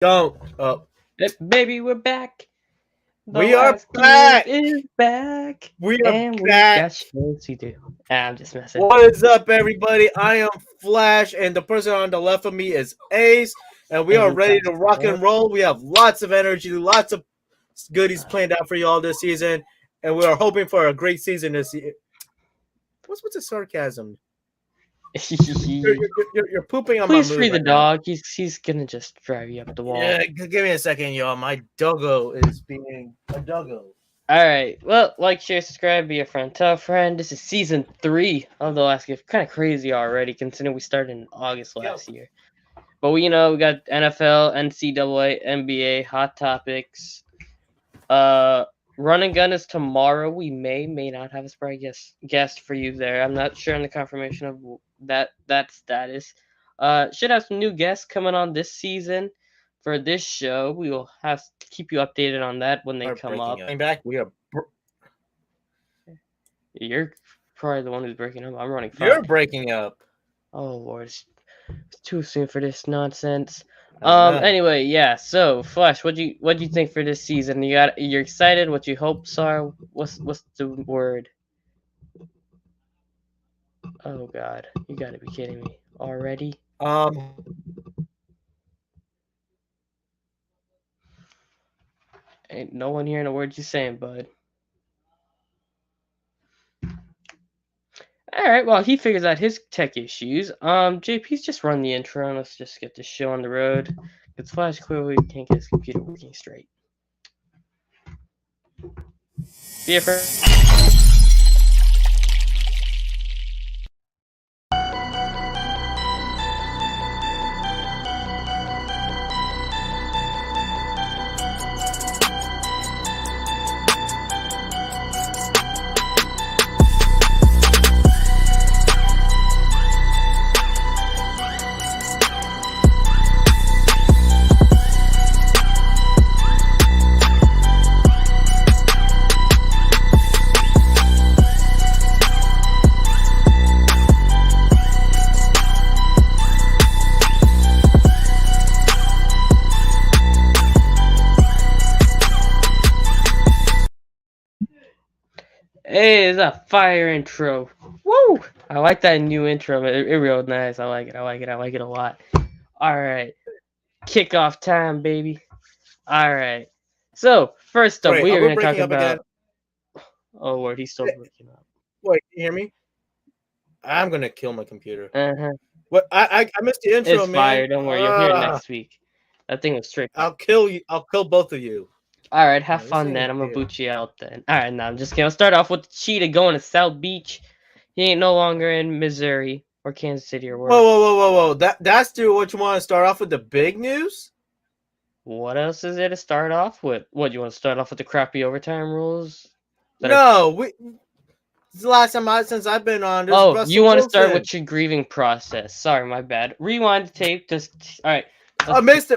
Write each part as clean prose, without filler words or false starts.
Don't. Baby, we're back. The We are last kid back. is back. We are And we back. got shows to do. I'm just messing. What is up, everybody? I am Flash, and the person on the left of me is Ace, and we And are we ready got to rock and roll. We have lots of energy, lots of goodies planned out for you all this season, and we are hoping for a great season this year. What's the sarcasm? You're pooping on my Please mood free the right now. dog. He's gonna just drive you up the wall. Yeah, give me a second, y'all. My doggo is being a doggo. All right. Well, like, share, subscribe, be a friend, tell a friend. This is season 3 of The Last Gift. Kind of crazy already, considering we started in August last year. But we got NFL, NCAA, NBA, hot topics. Run and gun is tomorrow. We may not have a surprise guest for you there. I'm not sure on the confirmation of that status. Should have some new guests coming on this season for this show. We will have to keep you updated on that when they come up. Back, we are. You're probably the one who's breaking up. I'm running fine. You're breaking up. Oh Lord, it's too soon for this nonsense. Anyway, yeah. So, Flash, what do you think for this season? You're excited? What your hopes are? What's the word? Oh God, you gotta be kidding me already. Ain't no one hearing a word you saying, bud. All right, well, he figures out his tech issues. JP's just run the intro, and let's just get this show on the road. Because Flash clearly can't get his computer working straight. Be a friend. Hey, it's a fire intro. Woo! I like that new intro. It real nice. I like it a lot. All right. Kickoff time, baby. All right. So, first up, we are going to talk about... Again? Oh, Lord, he's still breaking up. Wait, you hear me? I'm going to kill my computer. What? I missed the intro, it's man. Fire. Don't worry. You'll hear it next week. That thing was straight. I'll kill you. I'll kill both of you. All right, have fun then. I'm gonna boot you out then. All right, now I'm just gonna start off with the cheetah going to South Beach. He ain't no longer in Missouri or Kansas City or where. Whoa! That's what you want to start off with, the big news? What else is there to start off with? What, you want to start off with the crappy overtime rules? It's the last time since I've been on this. Oh, you want to start with your grieving process? Sorry, my bad. Rewind the tape. Just all right. Mr.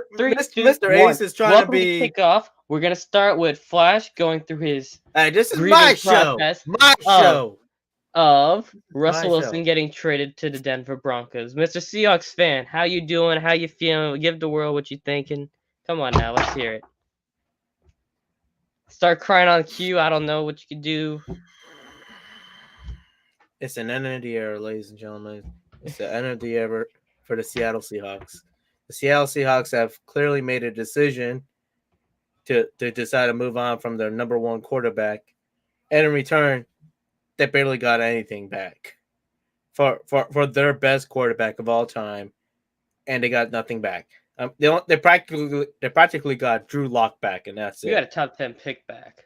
Ace is trying Welcome to be kick off. We're gonna start with Flash going through his. Hey, this is my show. My show. Of Russell Wilson getting traded to the Denver Broncos. Mr. Seahawks fan, how you doing? How you feeling? Give the world what you thinking. Come on now, let's hear it. Start crying on cue. I don't know what you can do. It's an end of the era, ladies and gentlemen. It's the end of the era for the Seattle Seahawks. The Seattle Seahawks have clearly made a decision to decide to move on from their number one quarterback. And in return, they barely got anything back for their best quarterback of all time, and they got nothing back. They practically got Drew Lock back, and that's it. You got a top 10 pick back.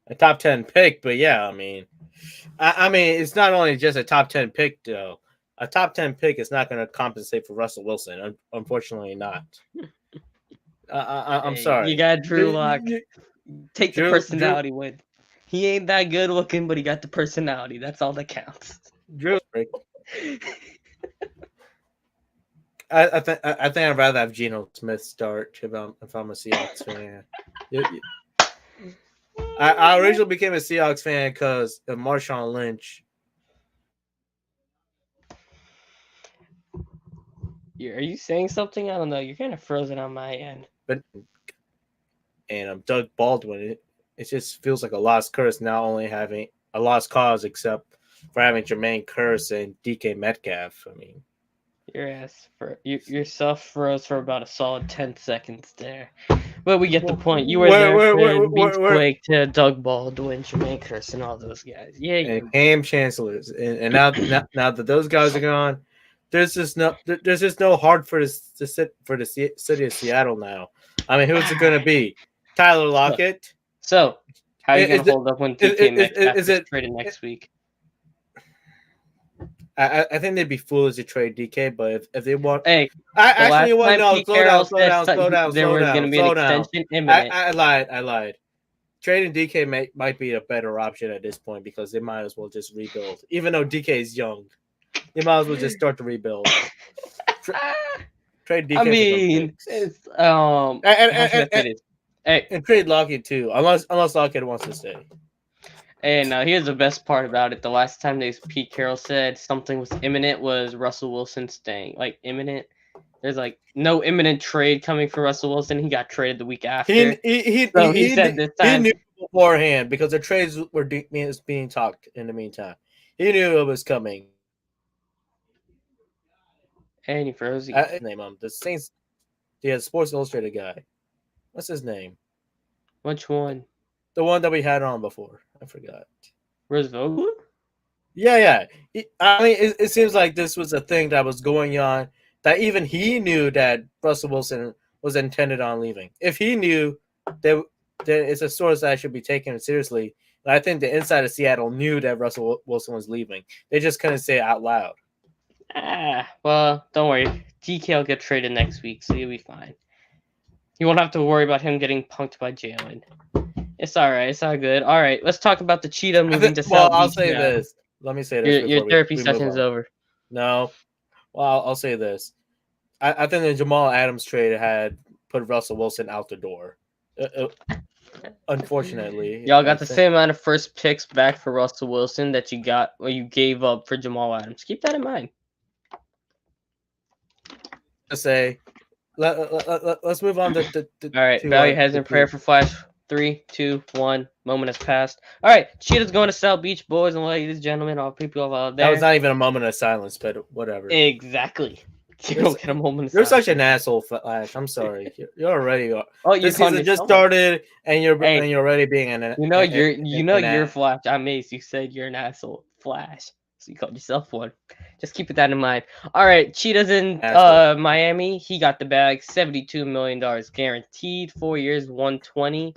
A top 10 pick, but yeah, I mean, it's not only just a top 10 pick though. A top 10 pick is not going to compensate for Russell Wilson. Unfortunately, not. I'm sorry. You got Drew Lock. Take the personality win. He ain't that good looking, but he got the personality. That's all that counts. Drew. I think I'd rather have Geno Smith start if I'm a Seahawks fan. I originally became a Seahawks fan because of Marshawn Lynch. Are you saying something? I don't know. You're kind of frozen on my end. but and Doug Baldwin, it just feels like a lost curse. Not only having a lost cause, except for having Jermaine Curse and DK Metcalf. I mean, Your ass for yourself froze for about a solid 10 seconds there. But we get the point. You were there for where Beachquake to Doug Baldwin, Jermaine Curse, and all those guys. Yeah, and you. Cam Chancellors, and now that those guys are gone, there's just no heart for the city of Seattle now. I mean, who's it going to be? Tyler Lockett? So, how are you Is gonna it hold up when DK Metcalf is gets it? traded next week? I think they'd be foolish to trade DK, but if they want, Hey, I the last actually want time no. Pete Carroll said there Slow was gonna down, be an slow down. extension imminent. I lied. Trading DK might be a better option at this point because they might as well just rebuild. Even though DK is young, they might as well just start to rebuild. Trade DK I for some mean, picks. it's how should I say this? Hey, And trade Lockett too, unless Lockett wants to stay. and here's the best part about it. The last time Pete Carroll said something was imminent was Russell Wilson staying. Like imminent. There's like no imminent trade coming for Russell Wilson. He got traded the week after. So he said this He time. knew beforehand because the trades were being talked in the meantime. He knew it was coming. And he froze. Name him the Saints. The Sports Illustrated guy. What's his name? Which one? The one that we had on before. I forgot. Rose Vogel? Yeah. I mean, it seems like this was a thing that was going on. That even he knew that Russell Wilson was intended on leaving. If he knew that it's a source that should be taken seriously. And I think the inside of Seattle knew that Russell Wilson was leaving. They just couldn't say it out loud. Well, don't worry. DK will get traded next week, so you'll be fine. You won't have to worry about him getting punked by Jalen. It's all right. It's all good. All right, let's talk about the cheetah moving to South Well, I'll Beach say now. this. Let me say this. Your therapy session is over. No. Well, I'll say this. I think the Jamal Adams trade had put Russell Wilson out the door. Unfortunately, y'all got the same amount of first picks back for Russell Wilson that you gave up for Jamal Adams. Keep that in mind. Say, let's move on to all right, bow your heads in prayer for Flash. 3, 2, 1. Moment has passed. All right, Cheetah's going to South Beach, boys and ladies, gentlemen, all people out there. That was not even a moment of silence, but whatever. Exactly. You don't get a moment of silence. You're such an asshole, Flash. I'm sorry. You're already. Oh, this season just started, and you're already being an. You're Flash. I'm Ace. You said you're an asshole, Flash. So you called yourself one. Just keep that in mind. All right, Cheetah's in Miami. He got the bag, $72 million guaranteed, 4 years, 120.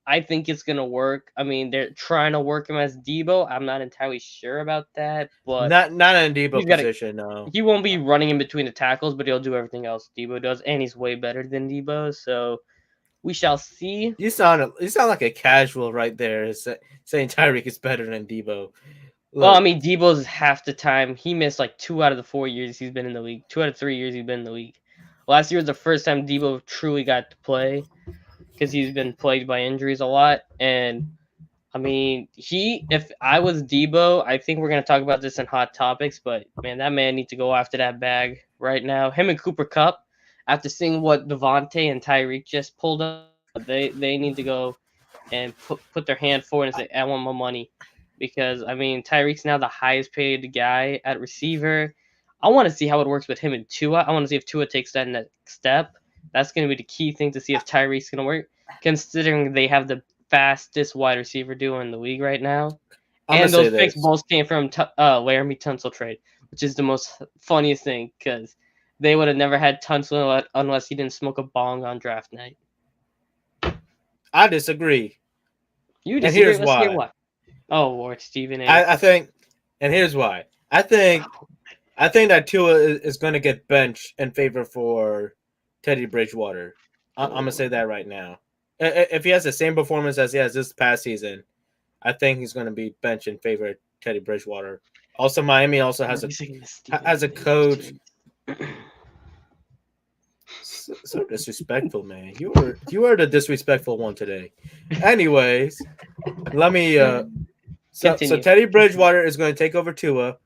I think it's gonna work. I mean, they're trying to work him as Debo. I'm not entirely sure about that, but not in Debo position. No, he won't be running in between the tackles, but he'll do everything else Debo does, and he's way better than Debo. So we shall see. You sound like a casual right there, saying Tyreek is better than Debo. Look. Well, I mean, Debo's half the time. He missed like 2 out of the 4 years he's been in the league. 2 out of 3 years he's been in the league. Last year was the first time Debo truly got to play because he's been plagued by injuries a lot. And, I mean, if I was Debo, I think we're going to talk about this in Hot Topics, but, man, that man needs to go after that bag right now. Him and Cooper Kupp, after seeing what Devontae and Tyreek just pulled up, they need to go and put their hand forward and say, I want my money. Because, I mean, Tyreek's now the highest paid guy at receiver. I want to see how it works with him and Tua. I want to see if Tua takes that next step. That's going to be the key thing to see if Tyreek's going to work, considering they have the fastest wide receiver duo in the league right now. And those picks both came from Laramie Tunsil trade, which is the most funniest thing because they would have never had Tunsil unless he didn't smoke a bong on draft night. I disagree. You disagree? And here's why. Oh, Lord, Stephen A. I think, and here's why. I think that Tua is going to get benched in favor for Teddy Bridgewater. I'm going to say that right now. If he has the same performance as he has this past season, I think he's going to be benched in favor of Teddy Bridgewater. Also, Miami also has a coach. So disrespectful, man. You are the disrespectful one today. Anyways, let me. So Teddy Bridgewater is going to take over Tua.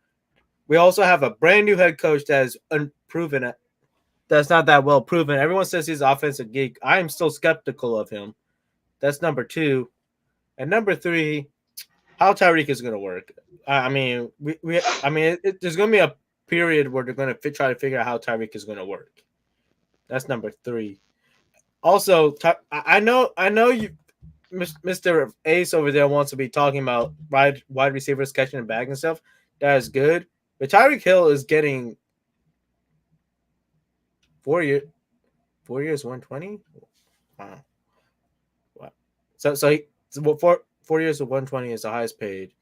We also have a brand new head coach that is unproven. that's not that well proven. Everyone says he's an offensive geek. I am still skeptical of him. That's number two. And number three, how Tyreek is going to work. I mean, there's going to be a period where they're going to try to figure out how Tyreek is going to work. That's number three. Also, I know you, Mr. Ace over there wants to be talking about wide receivers catching the bag and stuff. That is good, but Tyreek Hill is getting 4 years, 120. Wow. So 4 years of 120 is the highest paid.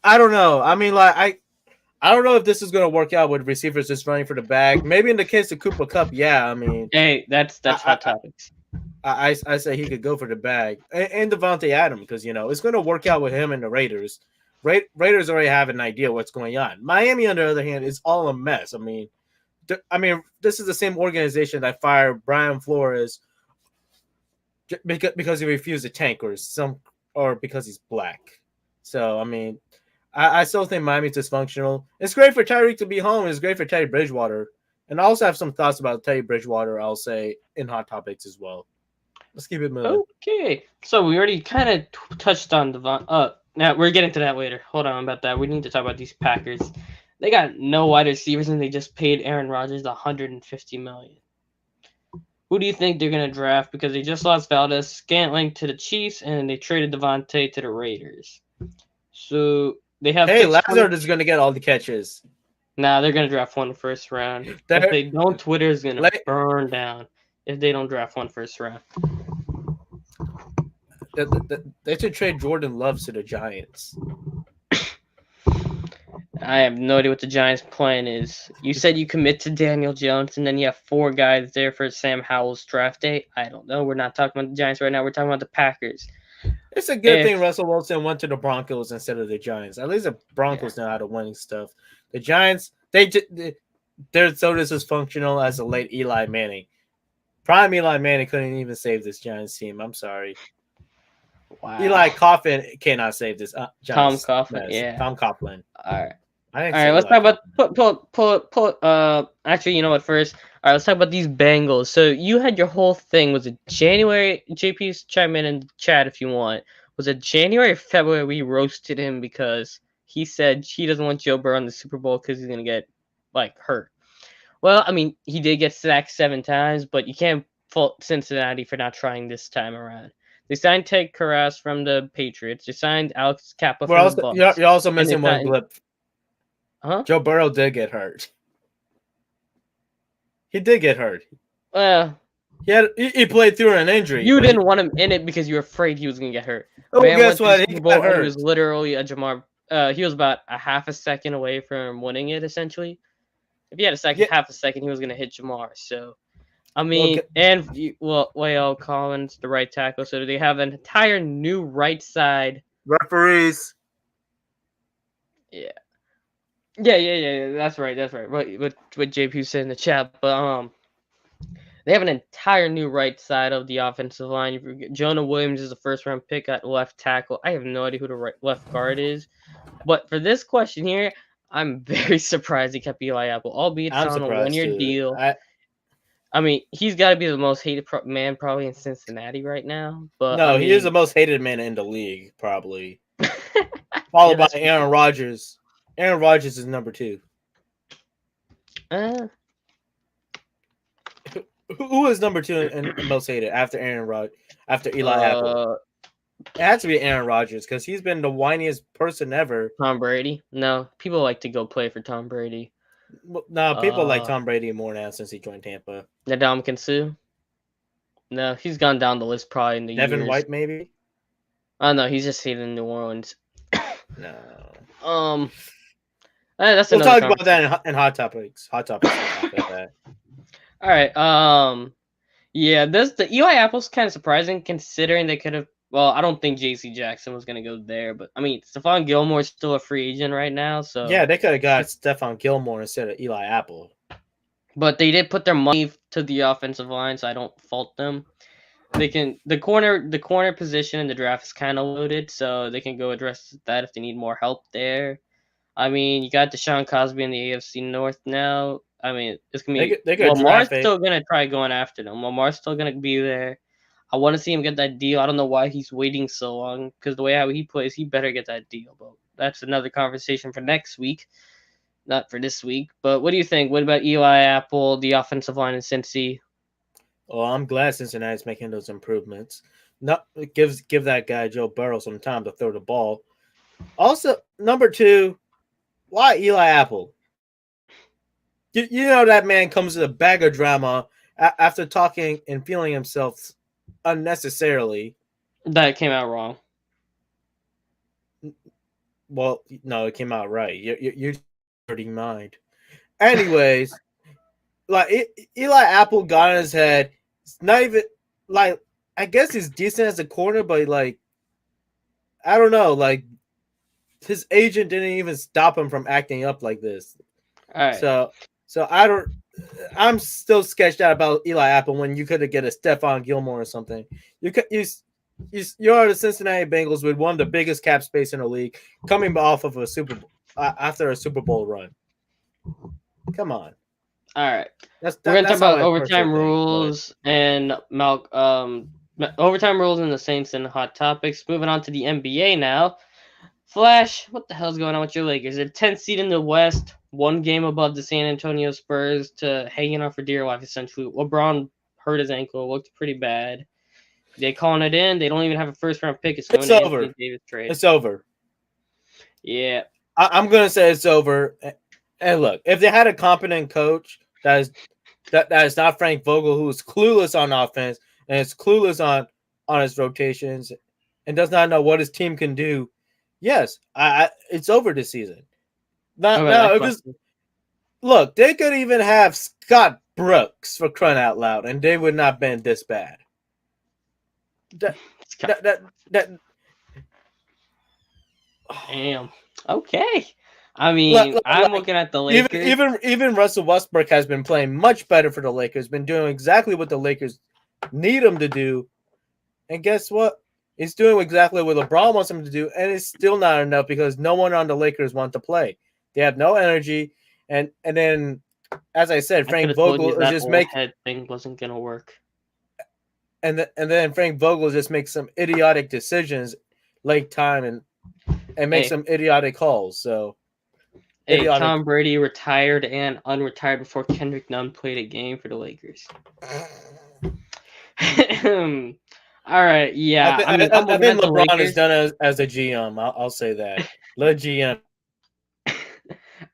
I don't know. I mean, like I don't know if this is going to work out with receivers just running for the bag. Maybe in the case of Cooper Kupp, yeah. I mean, hey, that's hot topics. I say he could go for the bag and Devontae Adams because it's going to work out with him and the Raiders. Raiders already have an idea what's going on. Miami, on the other hand, is all a mess. I mean, this is the same organization that fired Brian Flores because he refused to tank or because he's black. So I mean, I still think Miami's dysfunctional. It's great for Tyreek to be home. It's great for Teddy Bridgewater. And I also have some thoughts about Teddy Bridgewater, I'll say, in Hot Topics as well. Let's keep it moving. Okay. So we already kind of touched on Devon. Now we're getting to that later. Hold on about that. We need to talk about these Packers. They got no wide receivers, and they just paid Aaron Rodgers $150 million. Who do you think they're going to draft? Because they just lost Valdez-Scantling to the Chiefs, and they traded Devontae to the Raiders. So they have. Hey, Lazard is going to get all the catches. Nah, they're going to draft one first round. If they don't, Twitter is going to burn down if they don't draft one first round. They should trade Jordan Love to the Giants. I have no idea what the Giants' plan is. You said you commit to Daniel Jones, and then you have 4 guys there for Sam Howell's draft day. I don't know. We're not talking about the Giants right now. We're talking about the Packers. It's a good thing Russell Wilson went to the Broncos instead of the Giants. At least the Broncos know how to win stuff. The Giants, they're so dysfunctional as a late Eli Manning. Prime Eli Manning couldn't even save this Giants team. I'm sorry. Wow. Eli Coughlin cannot save this Giants. Tom Coughlin, yeah. Tom Coughlin. All right. Let's talk about actually, you know what, first. All right, let's talk about these Bengals. So you had your whole thing. Was it January? JP's chime in the chat if you want. Was it January or February we roasted him because he said he doesn't want Joe Burrow in the Super Bowl because he's going to get, hurt. Well, I mean, he did get sacked 7 times, but you can't fault Cincinnati for not trying this time around. They signed Ted Karras from the Patriots. They signed Alex Kappa from the Bucs. You're also missing one blip. Huh? Joe Burrow did get hurt. He did get hurt. Well, he played through an injury. You didn't want him in it because you were afraid he was going to get hurt. Oh, guess what? He got hurt. He was literally a Jamar. He was about a half a second away from winning it, essentially. If he had half a second, he was going to hit Jamar. So, I mean, Wael Collins, the right tackle. So they have an entire new right side. Referees. Yeah. Yeah. That's right. What JP said in the chat, but they have an entire new right side of the offensive line. Jonah Williams is a first-round pick at left tackle. I have no idea who the left guard is, but for this question here, I'm very surprised he kept Eli Apple, albeit it's on a 1-year deal. I mean, he's got to be the most hated man probably in Cincinnati right now. But no, he is the most hated man in the league, probably. Followed by Aaron Rodgers. Aaron Rodgers is number 2. Who is number 2 and most hated after after Eli Apple? It has to be Aaron Rodgers because he's been the whiniest person ever. Tom Brady? No, people like to go play for Tom Brady. No, people like Tom Brady more now since he joined Tampa. Ndamukong Suh? No, he's gone down the list probably in the years. Devin White, maybe? Oh, no, he's just hated in New Orleans. No. We'll talk about that in Hot Topics. Hot Topics. All right. Yeah, the Eli Apple's kind of surprising considering they could have. Well, I don't think J.C. Jackson was going to go there, but I mean, Stephon Gilmore's still a free agent right now, so yeah, they could have got Stephon Gilmore instead of Eli Apple. But they did put their money to the offensive line, so I don't fault them. They can the corner position in the draft is kind of loaded, so they can go address that if they need more help there. I mean, you got Deshaun Cosby in the AFC North now. I mean, it's gonna be They could Lamar's draft it. still gonna try going after them. Lamar's still gonna be there. I want to see him get that deal. I don't know why he's waiting so long because the way how he plays, he better get that deal. But that's another conversation for next week, not for this week. But what do you think? What about Eli Apple, the offensive line in Cincy? Oh, I'm glad Cincinnati's making those improvements. Not give that guy Joe Burrow some time to throw the ball. Also, number two, why Eli Apple? You know that man comes with a bag of drama after talking and feeling himself unnecessarily. That came out wrong. Well, no, it came out right. You're hurting mind. Anyways, Eli Apple got in his head. It's not even like I guess he's decent as a corner, but like I don't know, like his agent didn't even stop him from acting up like this. All right. So I don't. I'm still sketched out about Eli Apple when you could have get a Stephon Gilmore or something. You're the Cincinnati Bengals with one of the biggest cap space in the league, coming off of a Super Bowl after a Super Bowl run. Come on. All right. We're gonna talk about overtime rules and overtime rules and the Saints and hot topics. Moving on to the NBA now. Flash, what the hell's going on with your Lakers? They're 10th seed in the West, one game above the San Antonio Spurs to hanging on for dear life, essentially. LeBron hurt his ankle, looked pretty bad. They calling it in. They don't even have a first-round pick. It's over. Davis trade. It's over. Yeah. I'm going to say it's over. And look, if they had a competent coach that is not Frank Vogel, who is clueless on offense and is clueless on his rotations and does not know what his team can do, yes, it's over this season. Look, they could even have Scott Brooks for crying out loud, and they would not been this bad. Damn. Okay. I mean, I'm looking at the Lakers. Even Russell Westbrook has been playing much better for the Lakers, been doing exactly what the Lakers need him to do. And guess what? He's doing exactly what LeBron wants him to do, and it's still not enough because no one on the Lakers wants to play. They have no energy, and then, as I said, Frank Vogel is just head thing wasn't gonna work. And then Frank Vogel just makes some idiotic decisions late time and makes some idiotic calls. So, Tom Brady retired and unretired before Kendrick Nunn played a game for the Lakers. All right, yeah. I think LeBron is done as a GM. I'll say that. Le GM.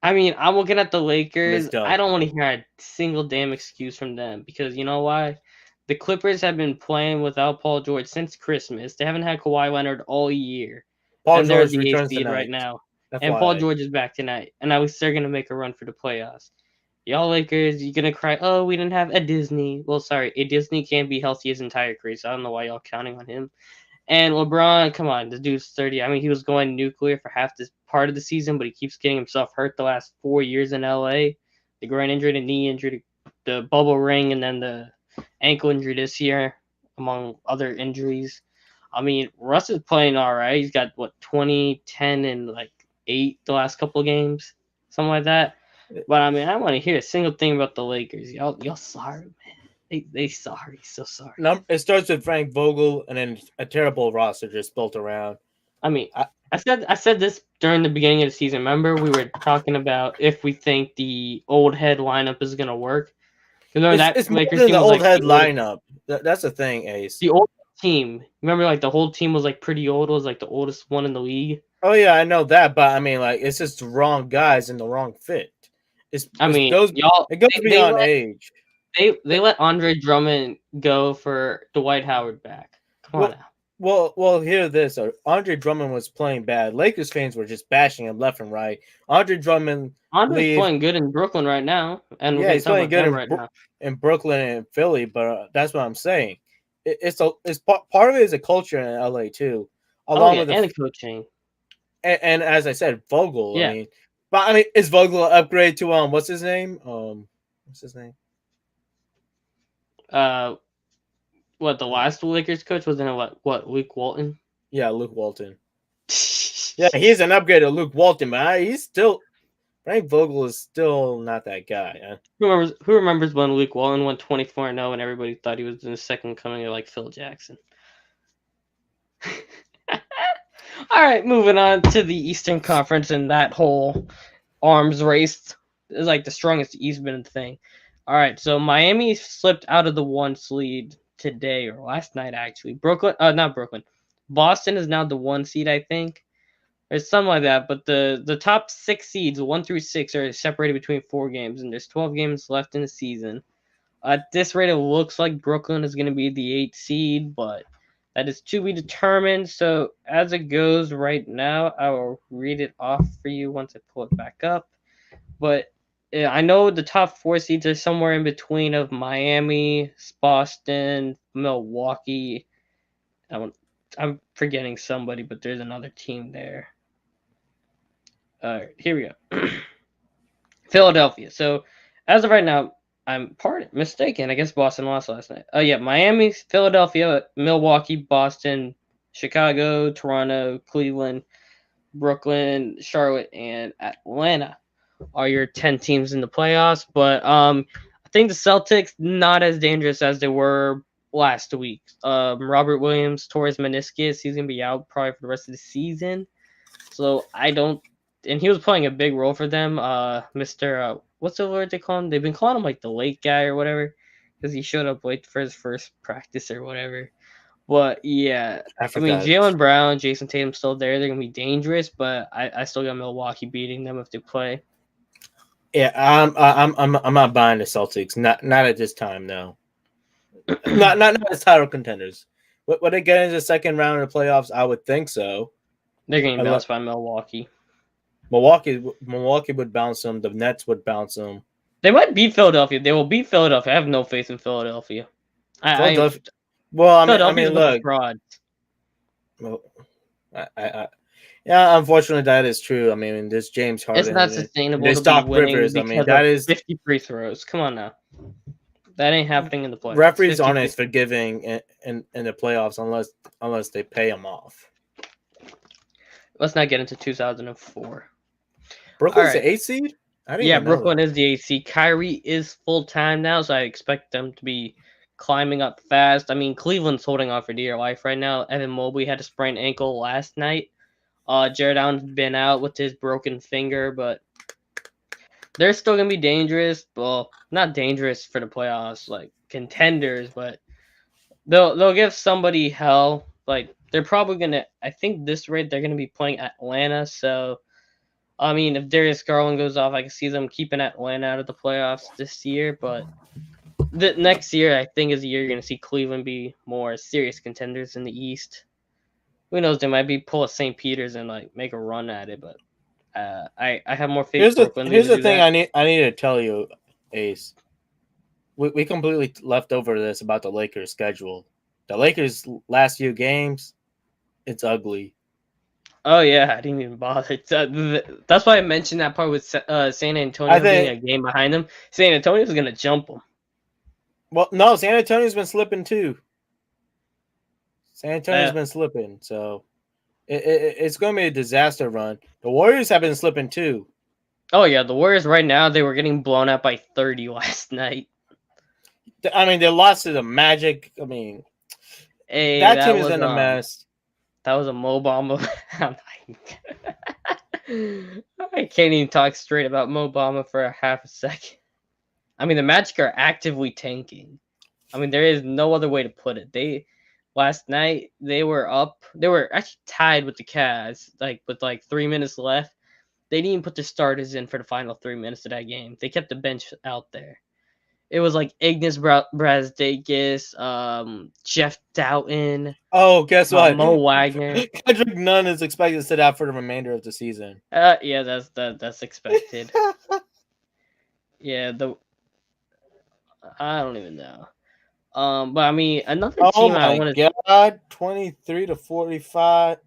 I mean, I'm looking at the Lakers. I don't want to hear a single damn excuse from them because you know why? The Clippers have been playing without Paul George since Christmas. They haven't had Kawhi Leonard all year. Paul George returns tonight. Right now. And Paul George is back tonight. And at least they're going to make a run for the playoffs. Y'all Lakers, you're going to cry, oh, we didn't have a Disney. Well, sorry, a Disney can't be healthy his entire career, so I don't know why y'all counting on him. And LeBron, come on, the dude's 30. I mean, he was going nuclear for half this part of the season, but he keeps getting himself hurt the last 4 years in LA. The groin injury, the knee injury, the bubble ring, and then the ankle injury this year, among other injuries. I mean, Russ is playing all right. He's got, 20, 10, and, 8 the last couple of games, something like that. But, I mean, I don't want to hear a single thing about the Lakers. Y'all sorry, man. They sorry. So sorry. It starts with Frank Vogel and then a terrible roster just built around. I mean, I said this during the beginning of the season. Remember, we were talking about if we think the old head lineup is going to work. It's more than the old head lineup. That's the thing, Ace. The old team. Remember, the whole team was pretty old. It was the oldest one in the league. Oh yeah, I know that, but I mean, it's just the wrong guys and the wrong fit. It goes beyond age. They let Andre Drummond go for Dwight Howard back. Come on now. Well, hear this. Andre Drummond was playing bad. Lakers fans were just bashing him left and right. Andre's playing good in Brooklyn right now. And yeah, he's playing good in Brooklyn and Philly, but that's what I'm saying. It's part of it is a culture in LA too. With the coaching. And as I said, Vogel. Yeah. I mean, is Vogel an upgrade to what's his name? The last Lakers coach was in Luke Walton? Yeah, Luke Walton. Yeah, he's an upgrade to Luke Walton, but he's still Frank Vogel is still not that guy. Huh? Who remembers when Luke Wallen went 24-0 and everybody thought he was in the second coming of like Phil Jackson? All right, moving on to the Eastern Conference and that whole arms race is like the strongest Eastman thing. All right, so Miami slipped out of the 1 seed today or last night actually. Not Brooklyn. Boston is now the 1 seed, I think. Or something like that. But the top 6 seeds, 1 through 6, are separated between 4 games, and there's 12 games left in the season. At this rate, it looks like Brooklyn is going to be the 8th seed, but that is to be determined. So as it goes right now, I will read it off for you once I pull it back up. But I know the top 4 seeds are somewhere in between of Miami, Boston, Milwaukee. I'm forgetting somebody, but there's another team there. All right, here we go. Philadelphia. So as of right now, I'm mistaken. I guess Boston lost last night. Oh yeah, Miami, Philadelphia, Milwaukee, Boston, Chicago, Toronto, Cleveland, Brooklyn, Charlotte, and Atlanta are your 10 teams in the playoffs. But I think the Celtics not as dangerous as they were last week. Robert Williams tore his meniscus. He's gonna be out probably for the rest of the season. So I don't. And he was playing a big role for them. Mr. What's the word they call him? They've been calling him like the late guy or whatever, because he showed up late for his first practice or whatever. But yeah, I mean forgot. Jaylen Brown, Jason Tatum still there. They're gonna be dangerous, but I still got Milwaukee beating them if they play. Yeah, I'm not buying the Celtics. Not at this time, no. not as title contenders. Would they get into the second round of the playoffs? I would think so. They're getting bounced by Milwaukee. Milwaukee would bounce them. The Nets would bounce them. They might beat Philadelphia. They will beat Philadelphia. I have no faith in Philadelphia. Philadelphia. Look. Fraud. Well, yeah, unfortunately, that is true. I mean, this James Harden. It's not sustainable. There's Doc Rivers. I mean, that is 50 free throws. Come on now. That ain't happening in the playoffs. Referees aren't as forgiving in the playoffs unless they pay them off. Let's not get into 2004. Brooklyn's the 8th seed? Yeah, Brooklyn is the 8th seed. Kyrie is full-time now, so I expect them to be climbing up fast. I mean, Cleveland's holding on for dear life right now. Evan Mobley had a sprained ankle last night. Jared Allen's been out with his broken finger, but they're still going to be dangerous. Well, not dangerous for the playoffs, like contenders, but they'll give somebody hell. Like, they're probably going to, I think this rate, they're going to be playing Atlanta. So, I mean, if Darius Garland goes off, I can see them keeping Atlanta out of the playoffs this year. But the next year, I think, is the year you're going to see Cleveland be more serious contenders in the East. Who knows? They might be pull a St. Peter's and like make a run at it. But I have more faith. Here's the thing I need to tell you, Ace. We completely left over this about the Lakers' schedule. The Lakers' last few games, it's ugly. Oh yeah, I didn't even bother. That's why I mentioned that part with San Antonio being a game behind them. San Antonio's gonna jump them. Well, no, San Antonio's been slipping too. San Antonio's been slipping, so it's going to be a disaster run. The Warriors have been slipping too. Oh yeah, the Warriors right now, they were getting blown out by 30 last night. I mean, they lost to the Magic. I mean, that team is in a mess. That was a Mo Bamba. I can't even talk straight about Mo Bamba for a half a second. I mean, the Magic are actively tanking. I mean, there is no other way to put it. Last night, they were up. They were actually tied with the Cavs, with 3 minutes left. They didn't even put the starters in for the final 3 minutes of that game. They kept the bench out there. It was like Ignas Brazdeikis, Jeff Doughton. Oh, guess what? Mo Wagner. Kendrick Nunn is expected to sit out for the remainder of the season. Yeah, that's expected. Yeah, I don't even know. But I mean, another team I want to. Oh my God, 23-45.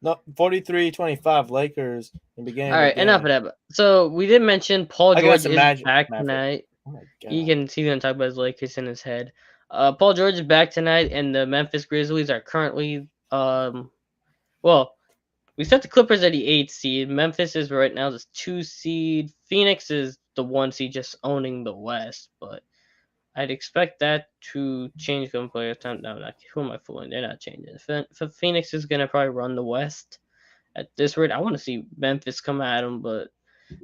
No, 43-25 Lakers in the beginning. All right, enough of that. So we did mention Paul George is back tonight. Oh my God. You can see them talk about his Lakers in his head. Paul George is back tonight, and the Memphis Grizzlies are currently well, we set the Clippers at the 8th seed. Memphis is right now the 2 seed. Phoenix is the one seed just owning the West, but I'd expect that to change come playoff time. No, not who am I fooling? They're not changing. If Phoenix is gonna probably run the West at this rate, I want to see Memphis come at them, but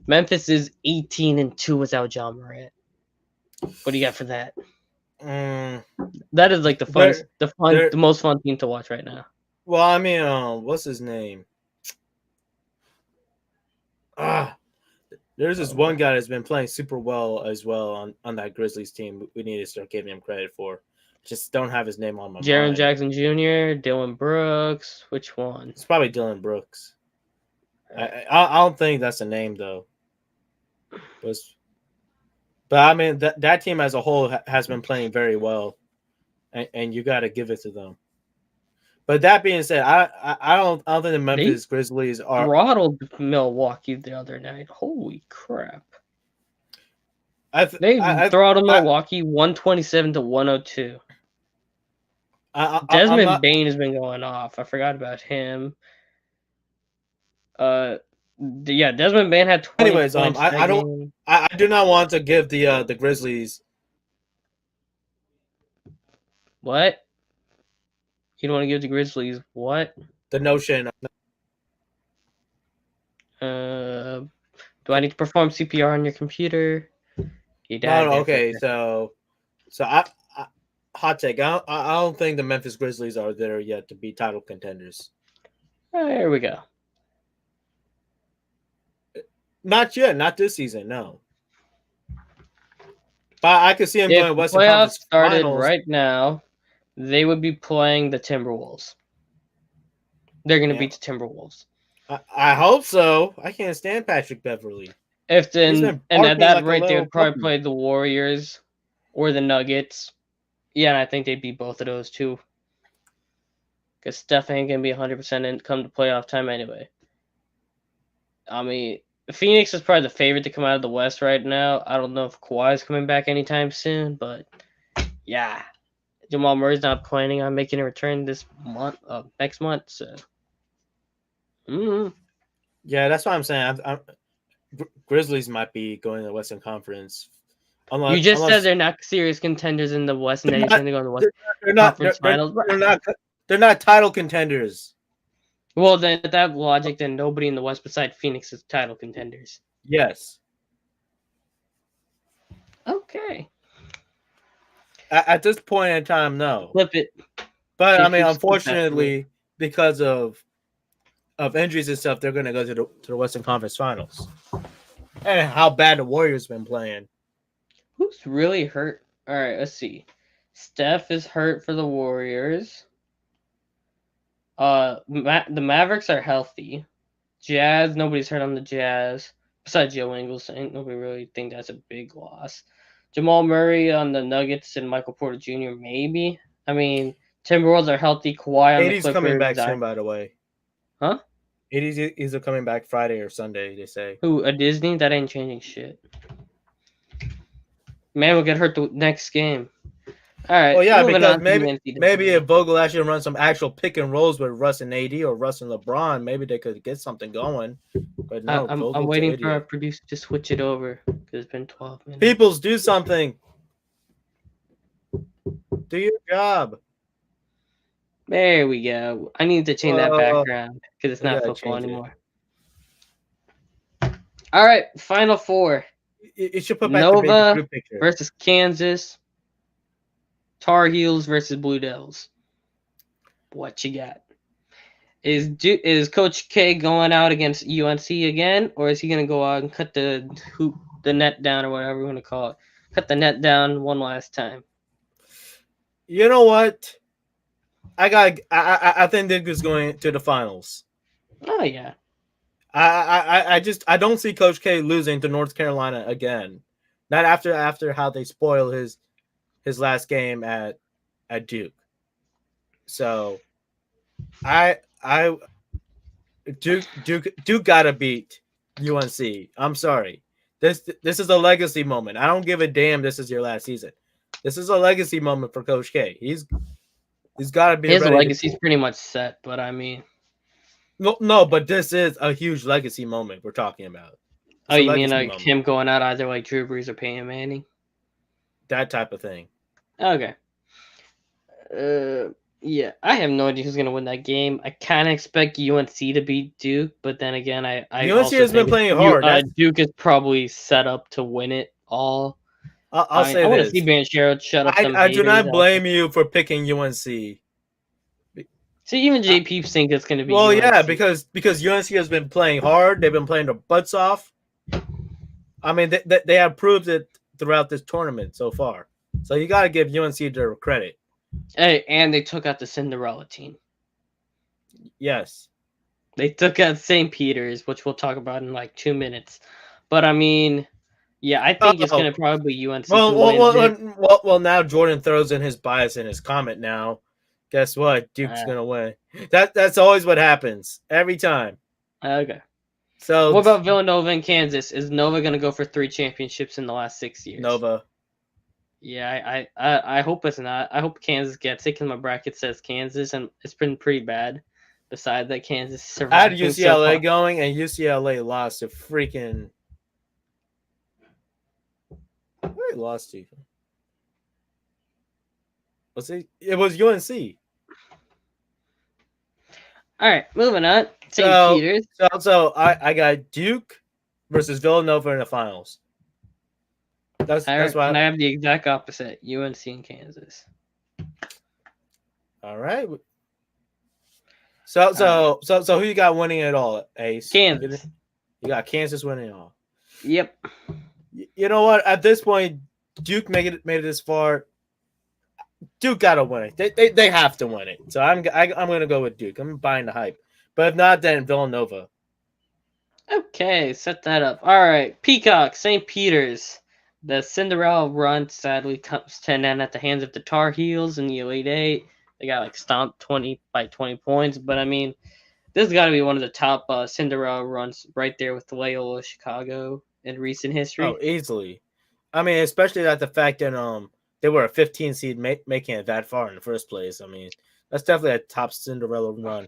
Memphis is 18-2 without John Morant. What do you got for that? That is like the funnest, the most fun team to watch right now. Well, I mean, what's his name? There's this one guy that's been playing super well as well on that Grizzlies team. We need to start giving him credit for. Just don't have his name on my Jaren mind. Jackson Jr., Dylan Brooks. Which one? It's probably Dylan Brooks. I don't think that's the name though. But I mean that team as a whole has been playing very well, and you got to give it to them. But that being said, I don't think the Memphis Grizzlies are throttled Milwaukee the other night. Holy crap! They throttled Milwaukee 127-102. Desmond Bane has been going off. I forgot about him. Yeah, Desmond Bane had 20 Anyways, points. I do not want to give the Grizzlies. What? You don't want to give the Grizzlies what? The notion. Do I need to perform CPR on your computer? No, okay, so I hot take. I don't think the Memphis Grizzlies are there yet to be title contenders. There we go. Not yet, not this season, no. But I could see them going Western Conference started Finals. Right now, they would be playing the Timberwolves. They're going to beat the Timberwolves. I hope so. I can't stand Patrick Beverley. And at that rate, they would probably play the Warriors or the Nuggets. Yeah, and I think they'd beat both of those too. Because Steph ain't going to be 100% and come to playoff time anyway. I mean, Phoenix is probably the favorite to come out of the West right now. I don't know if Kawhi's coming back anytime soon, but yeah. Jamal Murray's not planning on making a return next month, so. Yeah, that's what I'm saying. Grizzlies might be going to the Western Conference. You just said they're not serious contenders in the West, and they're going to go to the Western Conference Finals. They're not title contenders. Well, then, with that logic, then nobody in the West besides Phoenix is title contenders. Yes. Okay. At this point in time, no. Flip it. But, I mean, unfortunately, because of injuries and stuff, they're going to go to the Western Conference Finals. And how bad the Warriors been playing. Who's really hurt? All right, let's see. Steph is hurt for the Warriors. The Mavericks are healthy. Jazz, nobody's hurt on the Jazz. Besides Joe Ingles, ain't nobody really think that's a big loss. Jamal Murray on the Nuggets and Michael Porter Jr. maybe. I mean, Timberwolves are healthy. Kawhi on the Clippers. Coming back soon, by the way. Huh? He's coming back Friday or Sunday, they say. Who, a Disney? That ain't changing shit. Man will get hurt the next game. All right. Well, yeah, because maybe if Vogel actually runs some actual pick and rolls with Russ and AD or Russ and LeBron, maybe they could get something going. But no, I'm waiting for our producer to switch it over because it's been 12 minutes. Peoples, do something. Do your job. There we go. I need to change that background because it's not football anymore. All right, Final Four. It should put back Nova the picture. Versus Kansas. Tar Heels versus Blue Devils. What you got? Is Coach K going out against UNC again, or is he going to go out and cut the net down, or whatever you want to call it? Cut the net down one last time. You know what? I think Dick is going to the finals. Oh yeah. I don't see Coach K losing to North Carolina again. Not after how they spoiled his last game at Duke. So Duke gotta beat UNC. I'm sorry. This is a legacy moment. I don't give a damn this is your last season. This is a legacy moment for Coach K. He's got to be. His legacy's pretty much set, but I mean, no, but this is a huge legacy moment we're talking about. Oh, a you mean legacy like moment. him going out either like Drew Brees or Peyton Manning? That type of thing. Okay. Yeah, I have no idea who's gonna win that game. I kind of expect UNC to beat Duke, but then again, I UNC also has been think playing hard. Duke is probably set up to win it all. I'll say I want to this. see Banchero shut up them I do haters. not blame you for picking UNC. See, even JP think it's gonna be Well, yeah, UNC. because UNC has been playing hard. They've been playing their butts off. I mean, they have proved it throughout this tournament so far. So you got to give UNC their credit. Hey, and they took out the Cinderella team. Yes. They took out St. Peter's, which we'll talk about in like 2 minutes. But I mean, yeah, I think it's gonna probably be UNC who wins it. Well, now Jordan throws in his bias in his comment. Now, guess what? Duke's gonna win. That's always what happens every time. Okay. So what about Villanova and Kansas? Is Nova gonna go for 3 championships in the last 6 years? Nova. Yeah, I hope it's not. I hope Kansas gets it because my bracket says Kansas, and it's been pretty bad. Besides that, Kansas survived. I had UCLA going, and UCLA lost to freaking. Where they lost to? Was it? It was UNC. All right, moving on. St. Peter's. So I got Duke versus Villanova in the finals. That's why. And I have the exact opposite: UNC and Kansas. All right. So who you got winning it all, Ace? Kansas. You got Kansas winning it all. Yep. You know what? At this point, Duke made it this far. Duke gotta win it. They have to win it. So I'm gonna go with Duke. I'm buying the hype. But if not, then Villanova. Okay, set that up. All right, Peacock, St. Peter's. The Cinderella run sadly comes to an end at the hands of the Tar Heels in the Elite Eight. They got like stomped 20 points, but I mean, this has got to be one of the top Cinderella runs right there with Loyola Chicago in recent history. Oh, easily. I mean, especially that the fact that they were a 15 seed making it that far in the first place. I mean, that's definitely a top Cinderella run.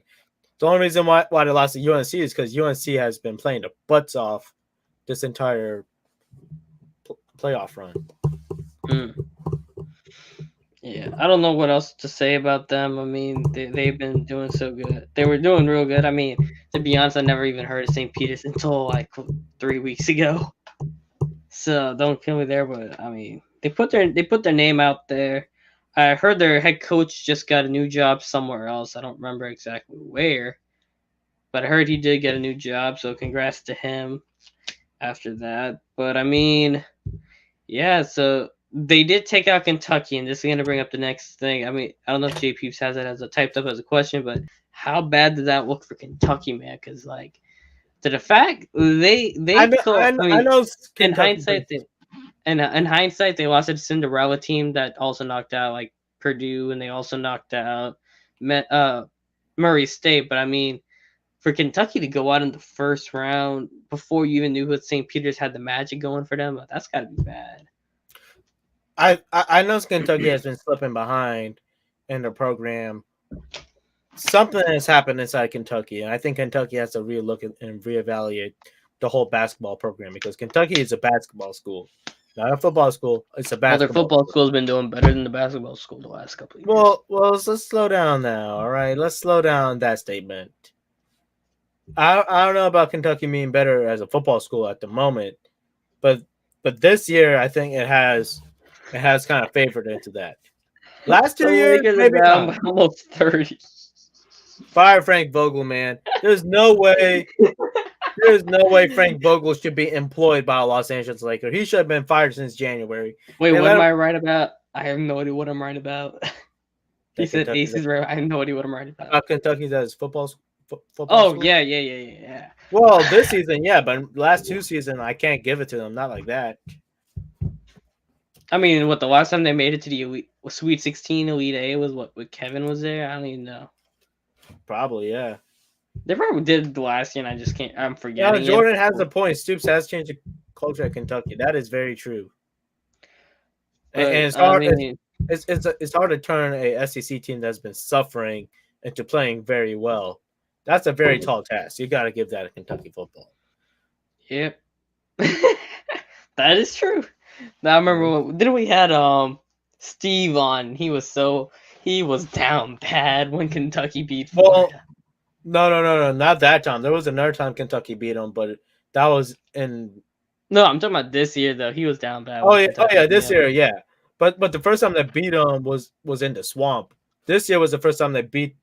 The only reason why they lost to UNC is because UNC has been playing the butts off this entire playoff run. Yeah, I don't know what else to say about them. I mean, they've been doing so good. They were doing real good. I mean, to be honest, I never even heard of St. Peter's until like 3 weeks ago. So don't kill me there, but I mean, they put their name out there. I heard their head coach just got a new job somewhere else. I don't remember exactly where, but I heard he did get a new job. So congrats to him after that. But I mean, yeah. So they did take out Kentucky, and this is gonna bring up the next thing. I mean, I don't know if J Peeps has it as a typed up as a question, but how bad did that look for Kentucky, man? Because like, to the fact I know in hindsight they lost to the Cinderella team that also knocked out like Purdue, and they also knocked out Murray State. But I mean, for Kentucky to go out in the first round before you even knew what St. Peter's had the magic going for them, that's got to be bad. I know Kentucky has been slipping behind in the program. Something has happened inside Kentucky, and I think Kentucky has to relook and reevaluate the whole basketball program because Kentucky is a basketball school, not a football school. It's a basketball. Well, their football school's been doing better than the basketball school the last couple of years. Well, let's slow down now. All right, let's slow down that statement. I don't know about Kentucky being better as a football school at the moment, but this year I think it has kind of favored into that. Last 2 years, maybe not. Almost 30. Fire Frank Vogel, man. There's no way Frank Vogel should be employed by a Los Angeles Lakers. He should have been fired since January. Wait, what am I right about? I have no idea what I'm right about. He said Ace is right. I have no idea what I'm right about. Kentucky's as football. Oh, school? Yeah. Well, this season, yeah, but last 2 seasons, I can't give it to them. Not like that. I mean, the last time they made it to the Sweet 16 Elite A was when Kevin was there? I don't even know. Probably, yeah. They probably did the last year, and I just can't. I'm forgetting. Yeah, Jordan has a point. Stoops has changed the culture at Kentucky. That is very true. But, and it's hard. It's hard to turn a SEC team that's been suffering into playing very well. That's a very tall task. You got to give that to Kentucky football. Yep. That is true. Now I remember didn't we had Steve on? He was down bad when Kentucky beat Well, Florida. no, not that time. There was another time Kentucky beat them, but that was in. No, I'm talking about this year though. He was down bad when Oh Kentucky yeah, beat this him. year, yeah. But the first time they beat them was in the swamp. This year was the first time they beat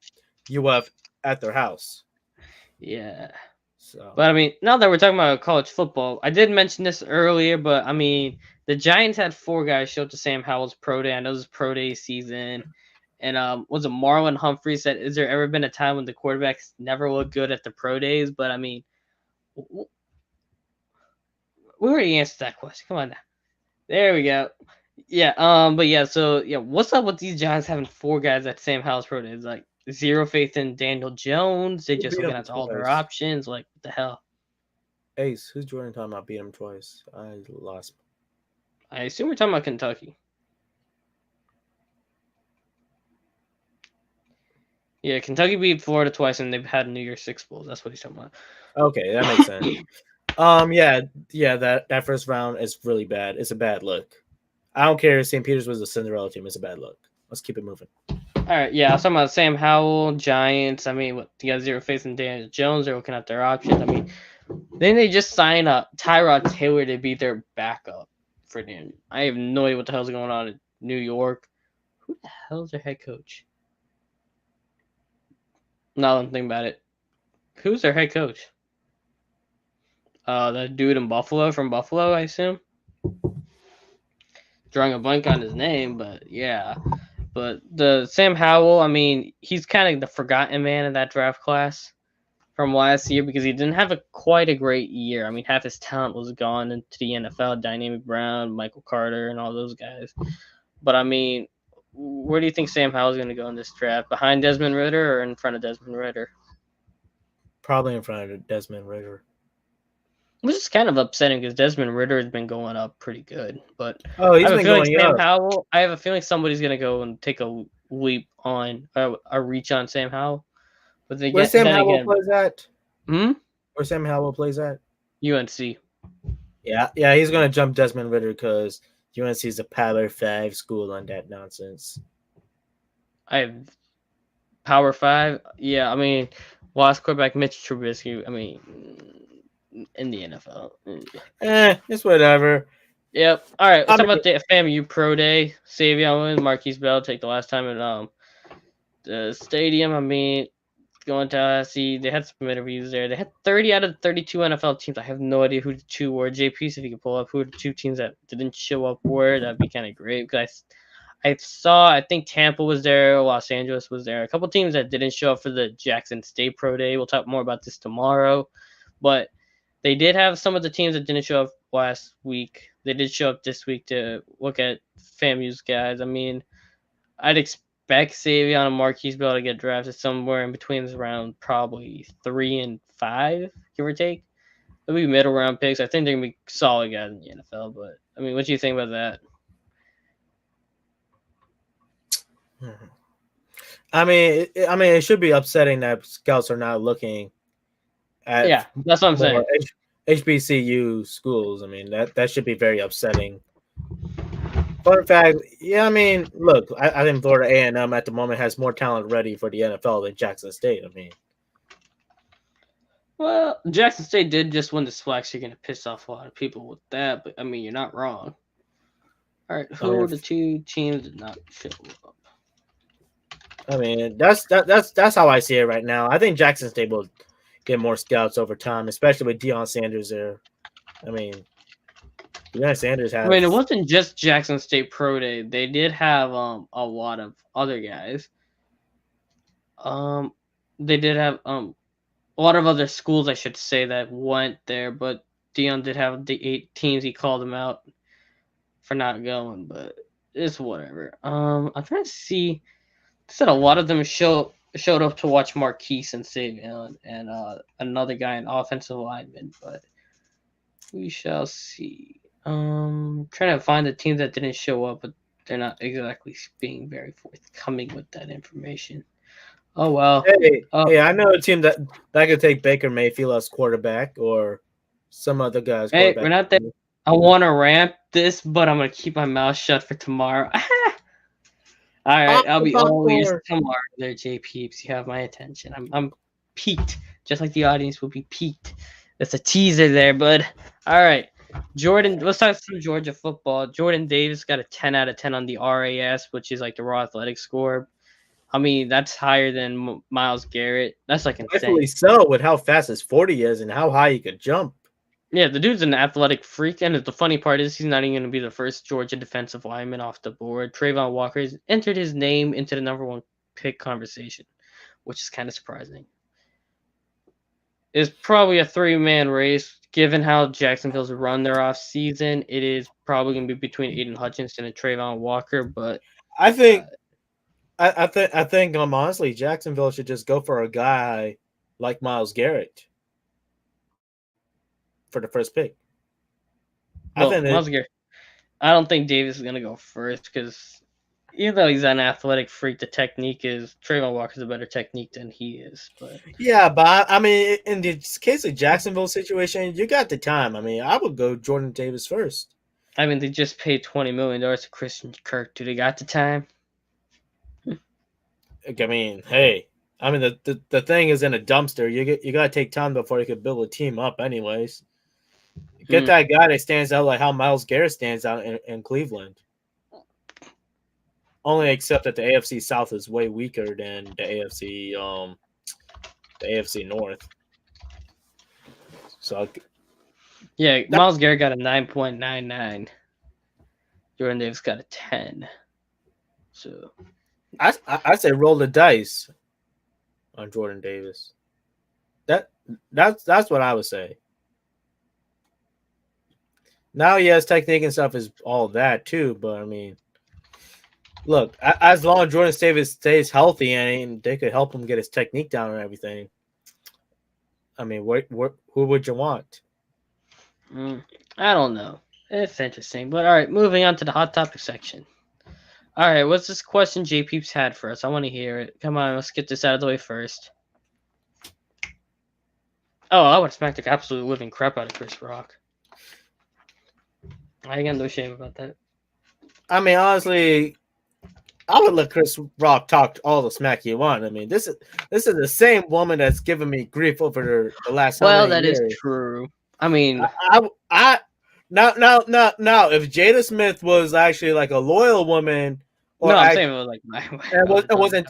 UF at their house. Yeah. So But I mean, now that we're talking about college football, I did mention this earlier, but I mean, the Giants had four guys show up to Sam Howell's pro day. I know this is pro day season. And was it Marlon Humphrey said, "Has there ever been a time when the quarterbacks never look good at the pro days?" But I mean, we already answered that question. Come on now. There we go. Yeah. But yeah. So yeah, what's up with these Giants having four guys at Sam Howell's pro days? Like zero faith in Daniel Jones. They who just beat looking them at all their twice? options. Like what the hell? Ace, who's Jordan talking about beat them twice? I lost. I assume we're talking about Kentucky. Yeah, Kentucky beat Florida twice, and they've had New Year's Six bowls. That's what he's talking about. Okay, that makes sense. Yeah, that first round is really bad. It's a bad look. I don't care if St. Peter's was a Cinderella team. It's a bad look. Let's keep it moving. All right, yeah, I was talking about Sam Howell, Giants. I mean, what you got zero faith in Daniel Jones. They're looking at their options. I mean, then they just sign up Tyrod Taylor to be their backup for them. I have no idea what the hell's going on in New York. Who the hell's their head coach? Now I'm thinking about it. Who's their head coach? The dude in Buffalo from Buffalo, I assume. Drawing a blank on his name, but yeah. But the Sam Howell, I mean, he's kind of the forgotten man in that draft class from last year because he didn't have quite a great year. I mean, half his talent was gone into the NFL. Dynamic Brown, Michael Carter, and all those guys. But I mean, where do you think Sam Howell's going to go in this draft? Behind Desmond Ritter or in front of Desmond Ritter? Probably in front of Desmond Ritter. Which is kind of upsetting because Desmond Ritter has been going up pretty good. But Oh, I he's have a been feeling going Sam up. Howell. I have a feeling somebody's going to go and take a leap on a reach on Sam Howell. But Where Sam then Howell again, plays at? hmm? Where Sam Howell plays at? UNC. Yeah, he's gonna jump Desmond Ritter because UNC is a Power 5 school on that nonsense. I have Power Five. Yeah, I mean, last quarterback Mitch Trubisky. I mean, in the NFL. It's whatever. Yep. All right. Let's I talk mean, about the FAMU Pro Day. Savion wins. Marquise Bell take the last time at the stadium. I mean, going to see they had some interviews there. They had 30 out of the 32 NFL teams. I have no idea who the two were. JP, if you could pull up who the two teams that didn't show up were, that'd be kind of great because I think Tampa was there, Los Angeles was there. A couple teams that didn't show up for the Jackson State Pro Day. We'll talk more about this tomorrow. But they did have some of the teams that didn't show up last week. They did show up this week to look at FAMU's guys. I mean, I'd expect Savion and Marquise Bell to get drafted somewhere in between around probably 3 and 5, give or take. They'll be middle round picks. I think they're gonna be solid guys in the NFL. But I mean, what do you think about that? it should be upsetting that scouts are not looking at Yeah, that's what I'm saying. HBCU schools. I mean, that should be very upsetting. Fun fact, yeah, I mean, look, I think Florida A&M at the moment has more talent ready for the NFL than Jackson State. I mean, Well, Jackson State did just win the SWAC, so you're going to piss off a lot of people with that, but I mean, you're not wrong. All right, who are the two teams that not show up? I mean, that's how I see it right now. I think Jackson State will get more scouts over time, especially with Deion Sanders there. I mean, Deion Sanders has. I mean, it wasn't just Jackson State Pro Day. They did have a lot of other guys. They did have a lot of other schools, I should say, that went there, but Deion did have the 8 teams. He called them out for not going, but it's whatever. I'm trying to see. Said a lot of them showed up to watch Marquise and Savion and another guy, an offensive lineman, but we shall see. Trying to find the teams that didn't show up, but they're not exactly being very forthcoming with that information. Oh well. Hey, I know a team that could take Baker Mayfield as quarterback, or some other guy's Hey, we're quarterback. not there. I want to ramp this, but I'm gonna keep my mouth shut for tomorrow. All right, I'll be all ears Popcorn. tomorrow. There, J Peeps, you have my attention. I'm peaked, just like the audience will be peaked. That's a teaser there, bud. All right, Jordan. Let's talk some Georgia football. Jordan Davis got a 10 out of 10 on the RAS, which is like the raw athletic score. I mean, that's higher than Miles Garrett. That's like Rightfully insane. so, with how fast his 40 is and how high he could jump. Yeah, the dude's an athletic freak, and the funny part is he's not even going to be the first Georgia defensive lineman off the board. Trayvon Walker has entered his name into the number one pick conversation, which is kind of surprising. It's probably a three-man race, given how Jacksonville's run their off season. It is probably going to be between Aiden Hutchinson and Trayvon Walker, but I think, I think, honestly, Jacksonville should just go for a guy like Miles Garrett for the first pick. well, Miles Garrett. I don't think Davis is going to go first because even though he's an athletic freak, the technique is Trayvon Walker's a better technique than he is. But yeah, but I mean, in the case of Jacksonville situation, you got the time. I mean, I would go Jordan Davis first. I mean, they just paid $20 million to Christian Kirk. Do they got the time? I mean, hey, I mean the thing is in a dumpster. You gotta take time before you can build a team up. Anyways, get that guy that stands out like how Miles Garrett stands out in Cleveland. Only except that the AFC South is way weaker than the AFC North. So yeah, Miles Garrett got a 9.99. Jordan Davis got a 10. So I say roll the dice on Jordan Davis. That's what I would say. Now, yes, technique and stuff is all that too, but I mean, look, as long as Jordan Davis stays healthy and they could help him get his technique down and everything, I mean, who would you want? I don't know. It's interesting, but all right, moving on to the hot topic section. All right, what's this question J Peeps had for us? I want to hear it. Come on, let's get this out of the way first. Oh, I would smack the absolute living crap out of Chris Rock. I ain't got no shame about that. I mean, honestly, I would let Chris Rock talk all the smack you want. I mean, this is the same woman that's given me grief over the last. Well, that is true. I mean, now, if Jada Smith was actually like a loyal woman, or no, I'm saying it was like it wasn't.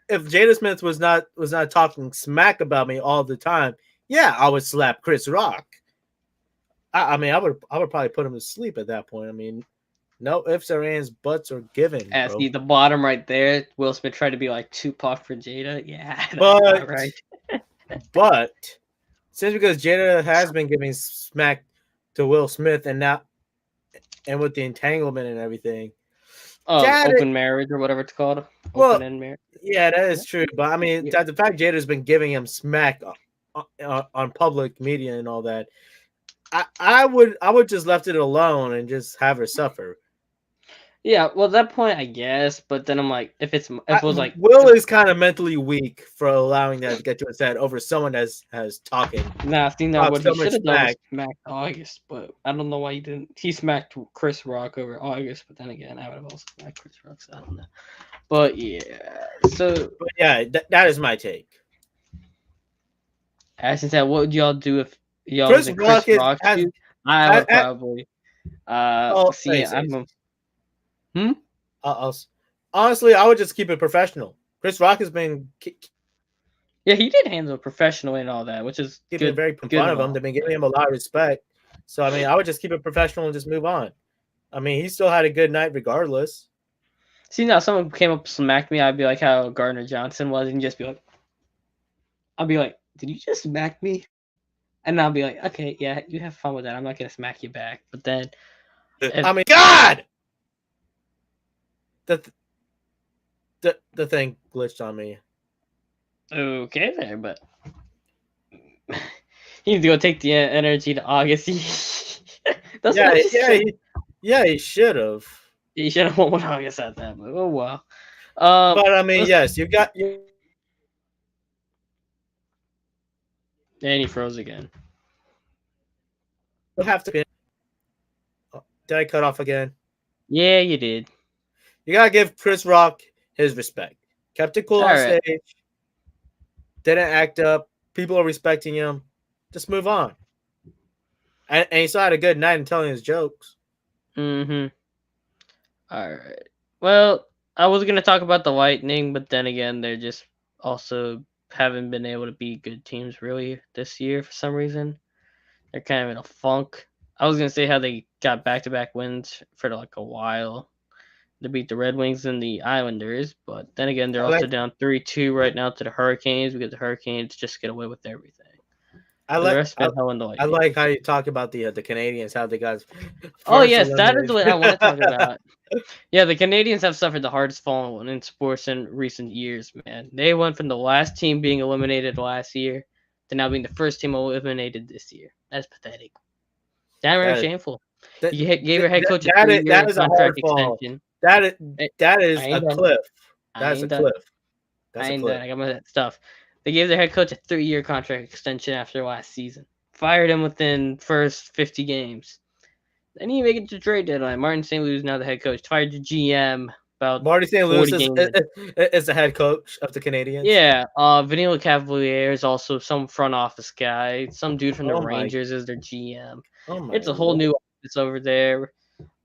If Jada Smith was not talking smack about me all the time, yeah, I would slap Chris Rock. I mean, I would probably put him to sleep at that point. I mean, no ifs or ands, buts are given. As the bottom right there, Will Smith tried to be like Tupac for Jada. Yeah, that's but right. But since because Jada has been giving smack to Will Smith and with the entanglement and everything. Open marriage or whatever it's called. Open end marriage. Yeah, that is true. But I mean, the fact Jada's been giving him smack on public media and all that, I would just left it alone and just have her suffer. Yeah, well, at that point, I guess. But then I'm like, if it was like Will is kind of mentally weak for allowing that to get to his head over someone that has talking. Nah, see, now what he should have done was smacked August, but I don't know why he didn't. He smacked Chris Rock over August, but then again, I would have also smacked Chris Rock. So I don't know. But yeah, that is my take. Ashton said, "What would y'all do if y'all was in Chris Rock's shoes?" I would probably see. Honestly, I would just keep it professional. Chris Rock has been. Yeah, he did handle it professionally and all that, which is good. Very proud of him. They've been giving him a lot of respect. So I mean, I would just keep it professional and just move on. I mean, he still had a good night regardless. See, now someone came up and smacked me, I'd be like how Gardner Johnson was, and just be like, I'll be like, did you just smack me? And I'll be like, okay, yeah, you have fun with that. I'm not gonna smack you back. But then, I mean, God, the thing glitched on me. Okay, there, but you need to go take the energy to August. He should have. He should have won with August at that. But oh wow. But I mean, yes, you got. And he froze again. have to be. Did I cut off again? Yeah, you did. You gotta give Chris Rock his respect. Kept it cool All on right. stage. Didn't act up. People are respecting him. Just move on. And he still had a good night in telling his jokes. Mm-hmm. All right. Well, I was gonna talk about the Lightning, but then again, they're just also haven't been able to beat good teams really this year for some reason. They're kind of in a funk. I was gonna say how they got back-to-back wins for like a while to beat the Red Wings and the Islanders, but then again, they're I also like down 3-2 right now to the Hurricanes because the Hurricanes just get away with everything. I But the like rest have been hell in the I Lightning. like how you talk about the Canadians, how they got Oh first yes, that is eliminated. what I want to talk about. Yeah, the Canadians have suffered the hardest fall in sports in recent years, man. They went from the last team being eliminated last year to now being the first team eliminated this year. That's pathetic. Damn that, shameful. that, You gave your head coach a that 3-year is a hard contract fall. extension. That is Eh, that I is a ain't done. cliff. I That's a ain't done. cliff. That's I a ain't cliff. done. I got my stuff. They gave their head coach a 3-year contract extension after last season. Fired him within first 50 games. Then he make it to trade deadline. Martin St. Louis is now the head coach. Fired the GM about Marty St. Louis 40 games in. is the head coach of the Canadians. Yeah, Vanilla Cavalier is also some front office guy. Some dude from the Oh my Rangers is their GM. oh my It's a whole lord. new office over there.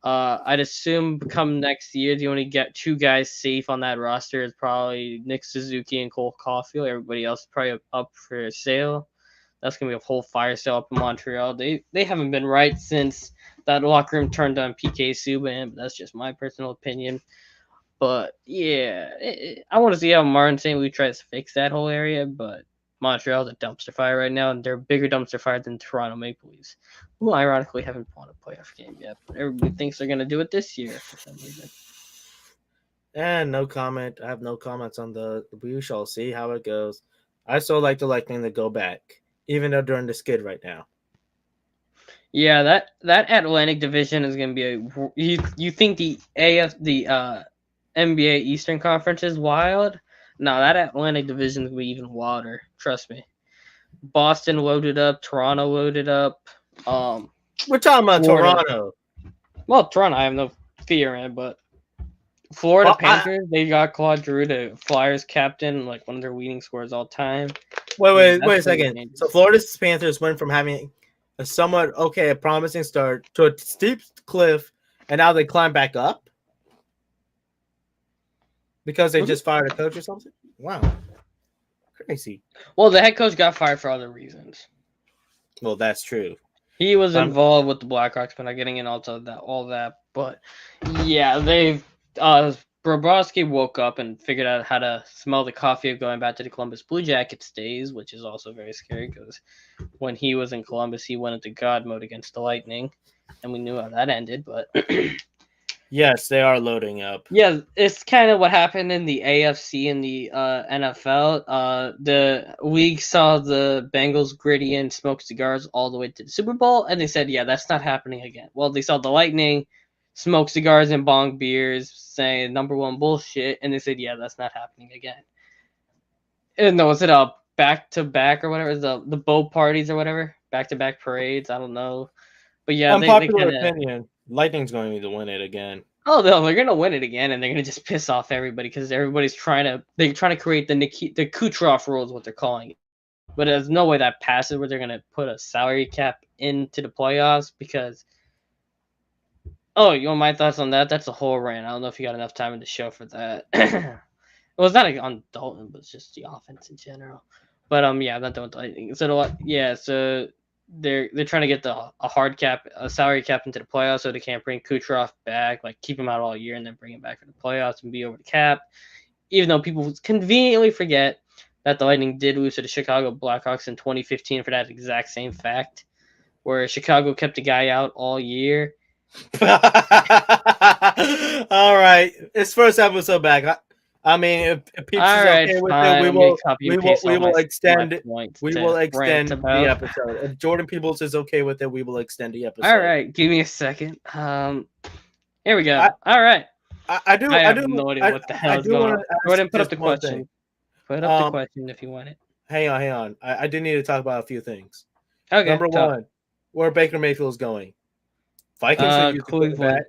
I'd assume come next year, the only get two guys safe on that roster is probably Nick Suzuki and Cole Caulfield. Everybody else is probably up for sale. That's gonna be a whole fire sale up in Montreal. They haven't been right since that locker room turned on PK Subban, but that's just my personal opinion. But yeah, I want to see how Martin St. Louis tries to fix that whole area. But Montreal's a dumpster fire right now, and they're a bigger dumpster fire than Toronto Maple Leafs, who ironically haven't won a playoff game yet. But everybody thinks they're gonna do it this year for some reason. And no comment. I have no comments on the. We shall see how it goes. I still like the Lightning to go back, even though they're in the skid right now. Yeah, that Atlantic Division is gonna be a. You think the NBA Eastern Conference is wild? No, that Atlantic Division is gonna be even wilder. Trust me. Boston loaded up, Toronto loaded up. We're talking about Florida. Toronto. Well, Toronto, I have no fear in, but Florida Well, Panthers, they got Claude Giroux, the Flyers captain, like one of their leading scorers all time. wait That's a second. dangerous. So Florida's Panthers went from having a somewhat a promising start to a steep cliff, and now they climb back up because they just fired a coach or something. Wow, crazy. Well, the head coach got fired for other reasons. Well, that's true. He was involved with the Blackhawks, but not getting in all that. But yeah, they've Bobrovsky woke up and figured out how to smell the coffee of going back to the Columbus Blue Jackets days, which is also very scary because when he was in Columbus, he went into God mode against the Lightning, and we knew how that ended. But yes, they are loading up. yeah, it's kind of what happened in the AFC and the NFL. The league saw the Bengals gritty and smoke cigars all the way to the Super Bowl, and they said, yeah, that's not happening again. Well, they saw the Lightning smoke cigars and bong beers, saying number one bullshit, and they said, yeah, that's not happening again. And no, was it a back-to-back or whatever? The boat parties or whatever? Back-to-back parades? I don't know. But yeah, they Unpopular kind of... opinion. Lightning's going to win it again. Oh no, they're gonna win it again, and they're gonna just piss off everybody because everybody's trying to create the Kucherov rule is what they're calling it. But there's no way that passes where they're gonna put a salary cap into the playoffs because. Oh, you want my thoughts on that? That's a whole rant. I don't know if you got enough time in the show for that. Well, it's not on Dalton, but it's just the offense in general. But yeah, I'm not done with Lightning. So they're trying to get a salary cap into the playoffs, so they can't bring Kucherov back, like keep him out all year and then bring him back for the playoffs and be over the cap. Even though people conveniently forget that the Lightning did lose to the Chicago Blackhawks in 2015 for that exact same fact, where Chicago kept a guy out all year. All right, it's first episode back. I mean, if Peeps is okay with it, we will extend the episode. If Jordan Peoples is okay with it, we will extend the episode. All right, give me a second. Here we go. All right. I have no idea what the hell is going on. Go ahead and put up the question. Put up the question if you want it. Hang on. I do need to talk about a few things. Okay. Number one, where Baker Mayfield's going. Vikings could use the Cleveland. quarterback.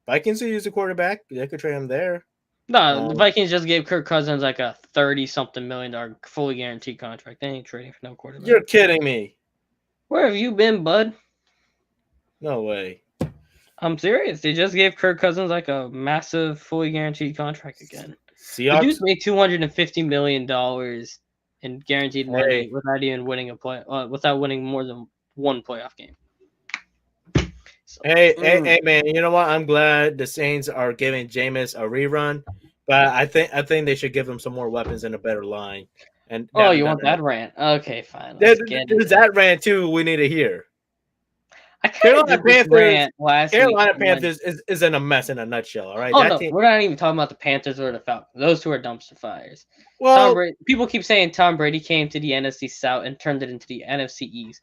Vikings could use the quarterback. They could trade him there. No, the Vikings just gave Kirk Cousins like a $30-something million fully guaranteed contract. They ain't trading for no quarterback. You're kidding me. Where have you been, bud? No way. I'm serious. They just gave Kirk Cousins like a massive fully guaranteed contract again. The Seahawks. dude's made $250 million in guaranteed money Hey. without even winning without winning more than one playoff game. So, Hey, man! You know what? I'm glad the Saints are giving Jameis a rerun, but I think they should give him some more weapons and a better line. And you want that rant? Okay, fine. There's Let's that rant too. We need to hear. I kind of did this rant last Carolina week. Panthers is in a mess in a nutshell. All right. Oh no, we're not even talking about the Panthers or the Falcons. Those two are dumpster fires. Well, people keep saying Tom Brady came to the NFC South and turned it into the NFC East.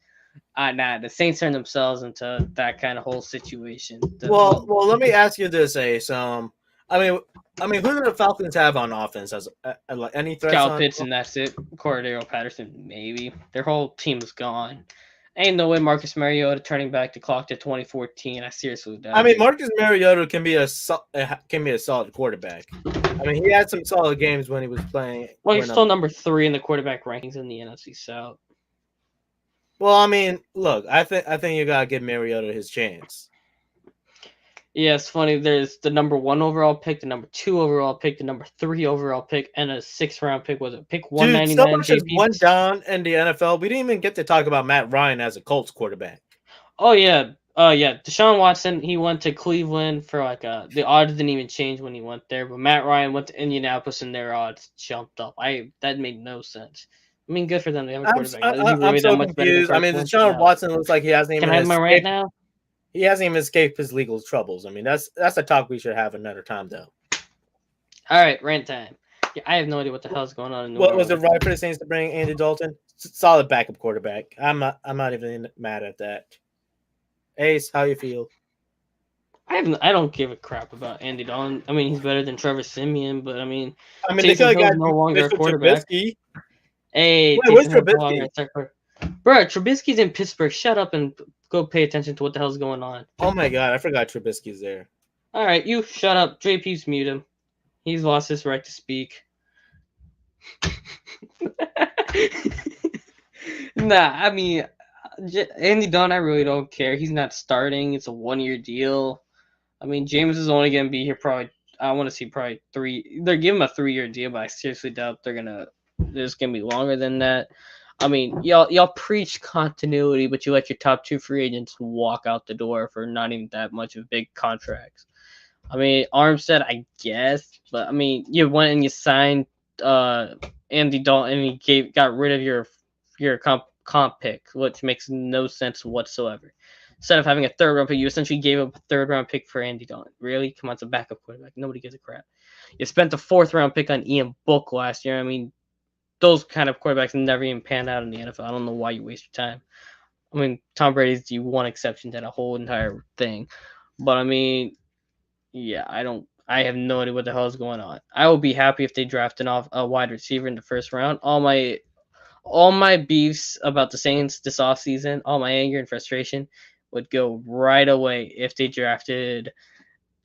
Nah, the Saints turned themselves into that kind of whole situation. Well, let me ask you this, Ace. I mean, who do the Falcons have on offense? As like any threats? Kyle Pitts, and that's it. Cordero Patterson, maybe. Their whole team is gone. Ain't no way Marcus Mariota turning back the clock to 2014. I seriously doubt. I mean, Marcus Mariota can be a solid quarterback. I mean, he had some solid games when he was playing. Well, he's still number 3 in the quarterback rankings in the NFC South. Well, I mean, look, I think you gotta give Mariota his chance. Yeah, it's funny. There's the number 1 overall pick, the number 2 overall pick, the number 3 overall pick, and a 6th round pick. Was it pick 199? Dude, so much has went down in the NFL. We didn't even get to talk about Matt Ryan as a Colts quarterback. Oh yeah, Deshaun Watson. He went to Cleveland for like the odds didn't even change when he went there. But Matt Ryan went to Indianapolis and their odds jumped up. That made no sense. I mean, good for them. They have a quarterback. I'm so confused. I mean, Deshaun Watson looks like he hasn't even. Can I have my rant now? He hasn't even escaped his legal troubles. I mean, that's a talk we should have another time, though. All right, rant time. Yeah, I have no idea what the hell's going on in the world. Was it right for the Saints to bring Andy Dalton? Solid backup quarterback. I'm not even mad at that. Ace, how you feel? I don't give a crap about Andy Dalton. I mean, he's better than Trevor Siemian, but I mean, they could have got no longer a quarterback. Trubisky. Hey, where's Trubisky? Bro, Trubisky's in Pittsburgh. Shut up and go pay attention to what the hell's going on. Oh my god, I forgot Trubisky's there. All right, you shut up. JP's mute him. He's lost his right to speak. Nah, I mean, Andy Dalton, I really don't care. He's not starting. It's a 1-year deal. I mean, James is only going to be here probably, I want to see probably 3. They're giving him a 3-year deal, but I seriously doubt there's going to be longer than that. I mean, y'all preach continuity, but you let your top 2 free agents walk out the door for not even that much of big contracts. I mean, Armstead, I guess, but I mean, you went and you signed Andy Dalton, and you got rid of your comp pick, which makes no sense whatsoever. Instead of having a 3rd round pick, you essentially gave up a 3rd round pick for Andy Dalton. Really? Come on, it's a backup quarterback. Nobody gives a crap. You spent the 4th round pick on Ian Book last year. I mean, those kind of quarterbacks never even pan out in the NFL. I don't know why you waste your time. I mean, Tom Brady's the one exception to that whole entire thing. But I mean, yeah, I have no idea what the hell is going on. I will be happy if they draft a wide receiver in the 1st round. All my beefs about the Saints this offseason, all my anger and frustration would go right away if they drafted,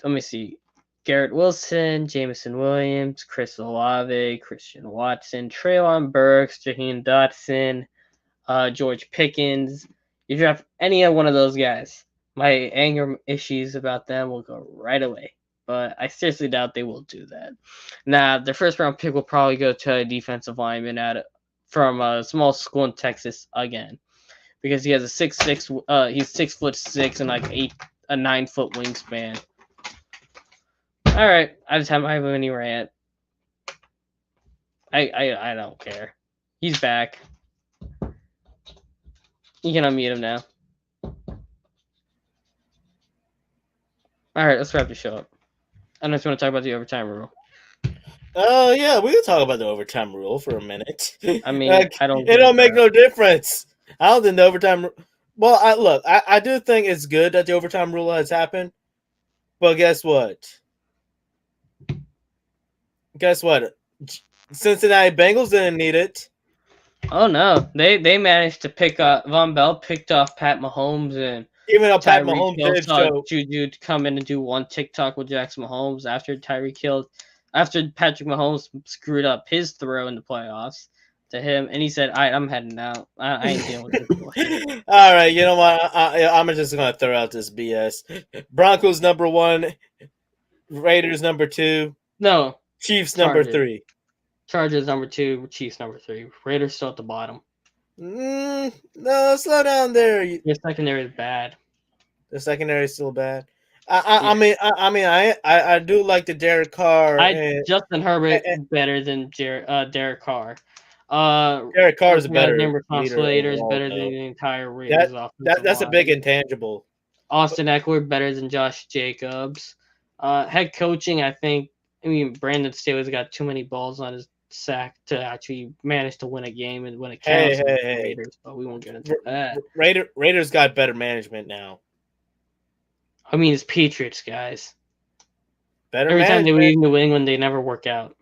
let me see, Garrett Wilson, Jameson Williams, Chris Olave, Christian Watson, Treylon Burks, Jaheim Dotson, George Pickens. You draft any one of those guys, my anger issues about them will go right away. But I seriously doubt they will do that. Now, their 1st round pick will probably go to a defensive lineman from a small school in Texas again, because he has a 6'6", he's 6'6" and like a 9-foot wingspan. All right, I have a mini rant. I don't care. He's back. You can unmute him now. All right, let's wrap the show up. I don't know if you want to talk about the overtime rule. Yeah, we can talk about the overtime rule for a minute. I mean, I don't. It don't make no difference. I don't think the overtime. Well, I do think it's good that the overtime rule has happened, but guess what? Cincinnati Bengals didn't need it. Oh no, they managed to pick up Von Bell picked off Pat Mahomes and Even though Pat Tyreek Mahomes Hill did saw show, Juju to come in and do one TikTok with Jackson Mahomes after Patrick Mahomes screwed up his throw in the playoffs to him, and he said, "All right, I'm heading out. I ain't dealing with this bullshit." all right, you know what? I'm just gonna throw out this BS. Broncos number 1, Raiders number 2, No, Chiefs number Chargers. 3. Chargers number 2, Chiefs number 3. Raiders still at the bottom. No, slow down there. Their secondary is bad. The secondary is still bad. I Yeah. mean, I do like the Derek Carr and, Justin Herbert and better than Derek Carr. Derek Carr is a Looking at his better name leader responsibility is overall, better than though. the entire Raiders offensive That's a big line. intangible. Austin Eckler better than Josh Jacobs. Head coaching, I mean, Brandon Staley's got too many balls on his sack to actually manage to win a game and when it counts Hey, against hey, the hey. Raiders, but we won't get into that. Raiders got better management now. I mean, it's Patriots, guys. Better Every time they management. leave New England, they never work out.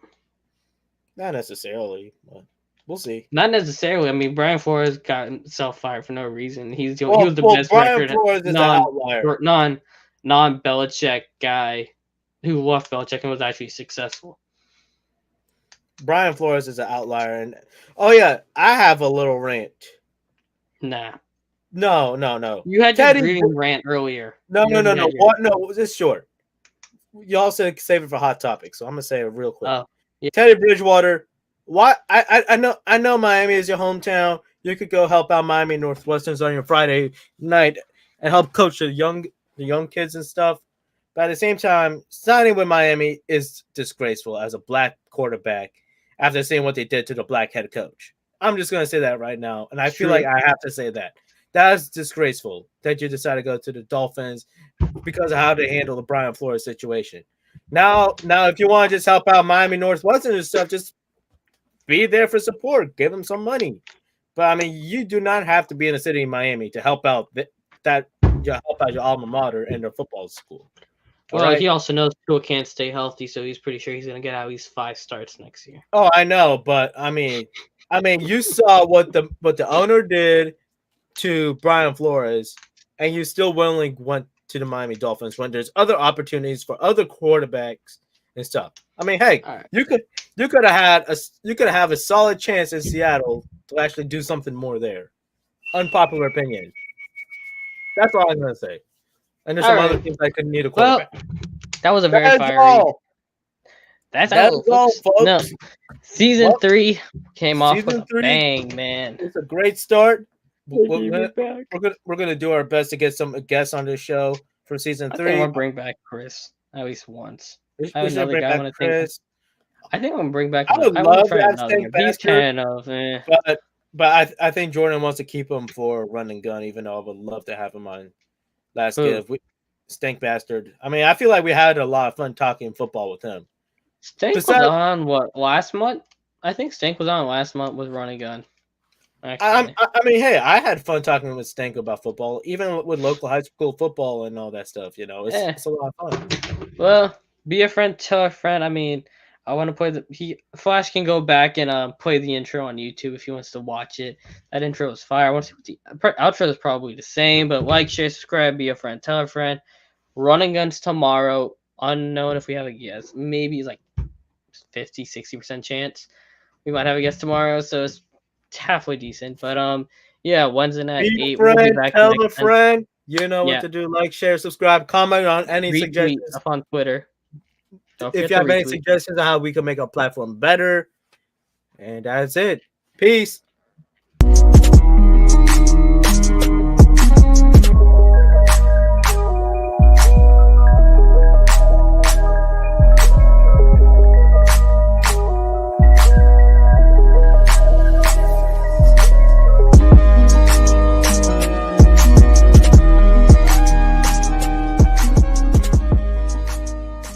Not necessarily, but we'll see. Not necessarily. I mean, Brian Flores got himself fired for no reason. He was the best Brian record Flores is an outlier. non Belichick guy who left Belichick and was actually successful. Brian Flores is an outlier, and oh yeah, I have a little rant. Nah. No. You had Teddy, your grieving rant earlier. no. What? No, it's short. Y'all said save it for hot topics, so I'm gonna say it real quick. Oh, yeah. Teddy Bridgewater. Why? I know Miami is your hometown. You could go help out Miami Northwesterns on your Friday night and help coach the young kids and stuff. But at the same time, signing with Miami is disgraceful as a black quarterback after seeing what they did to the black head coach. I'm just gonna say that right now, and I feel like I have to say that. That's disgraceful that you decided to go to the Dolphins because of how they handle the Brian Flores situation. Now, if you want to just help out Miami Northwestern and stuff, just be there for support. Give them some money. But I mean, you do not have to be in the city of Miami to help out your alma mater and their football school. Well, right? He also knows Tua can't stay healthy, so he's pretty sure he's going to get at least 5 starts next year. Oh, I know, but I mean, you saw what the owner did to Brian Flores, and you still willingly went to the Miami Dolphins when there's other opportunities for other quarterbacks and stuff. I mean, hey, right. you could have a solid chance in Seattle to actually do something more there. Unpopular opinion. That's all I'm gonna say. And there's some other teams that could need a quarterback. Well, that was a very fiery. That's all, folks. No, season 3 came off with a bang, man. It's a great start. We're gonna do our best to get some guests on this show for season 3. I think I'm gonna bring back Chris at least once. I have another guy. I think I'm gonna bring back. I would love to have Stank He's kind of, but I think Jordan wants to keep him for run and gun, even though I would love to have him on last give. Stank bastard. I mean, I feel like we had a lot of fun talking football with him. Stank was on last month? I think Stank was on last month with run and gun. I mean, hey, I had fun talking with Stank about football, even with local high school football and all that stuff. You know, it's a lot of fun. Well, be a friend, tell a friend. I mean, I want to play Flash can go back and play the intro on YouTube if he wants to watch it. That intro is fire. I want to see what the outro is probably the same, but like, share, subscribe, be a friend, tell a friend. Running guns tomorrow. Unknown if we have a guest. Maybe it's like 50-60% chance we might have a guest tomorrow, so it's halfway decent. But yeah, Wednesday night 8. Friend, we'll be back tell a friend. You know what to do. Like, share, subscribe, comment on any suggestions up on Twitter. If you have any suggestions on how we can make our platform better. And that's it. Peace.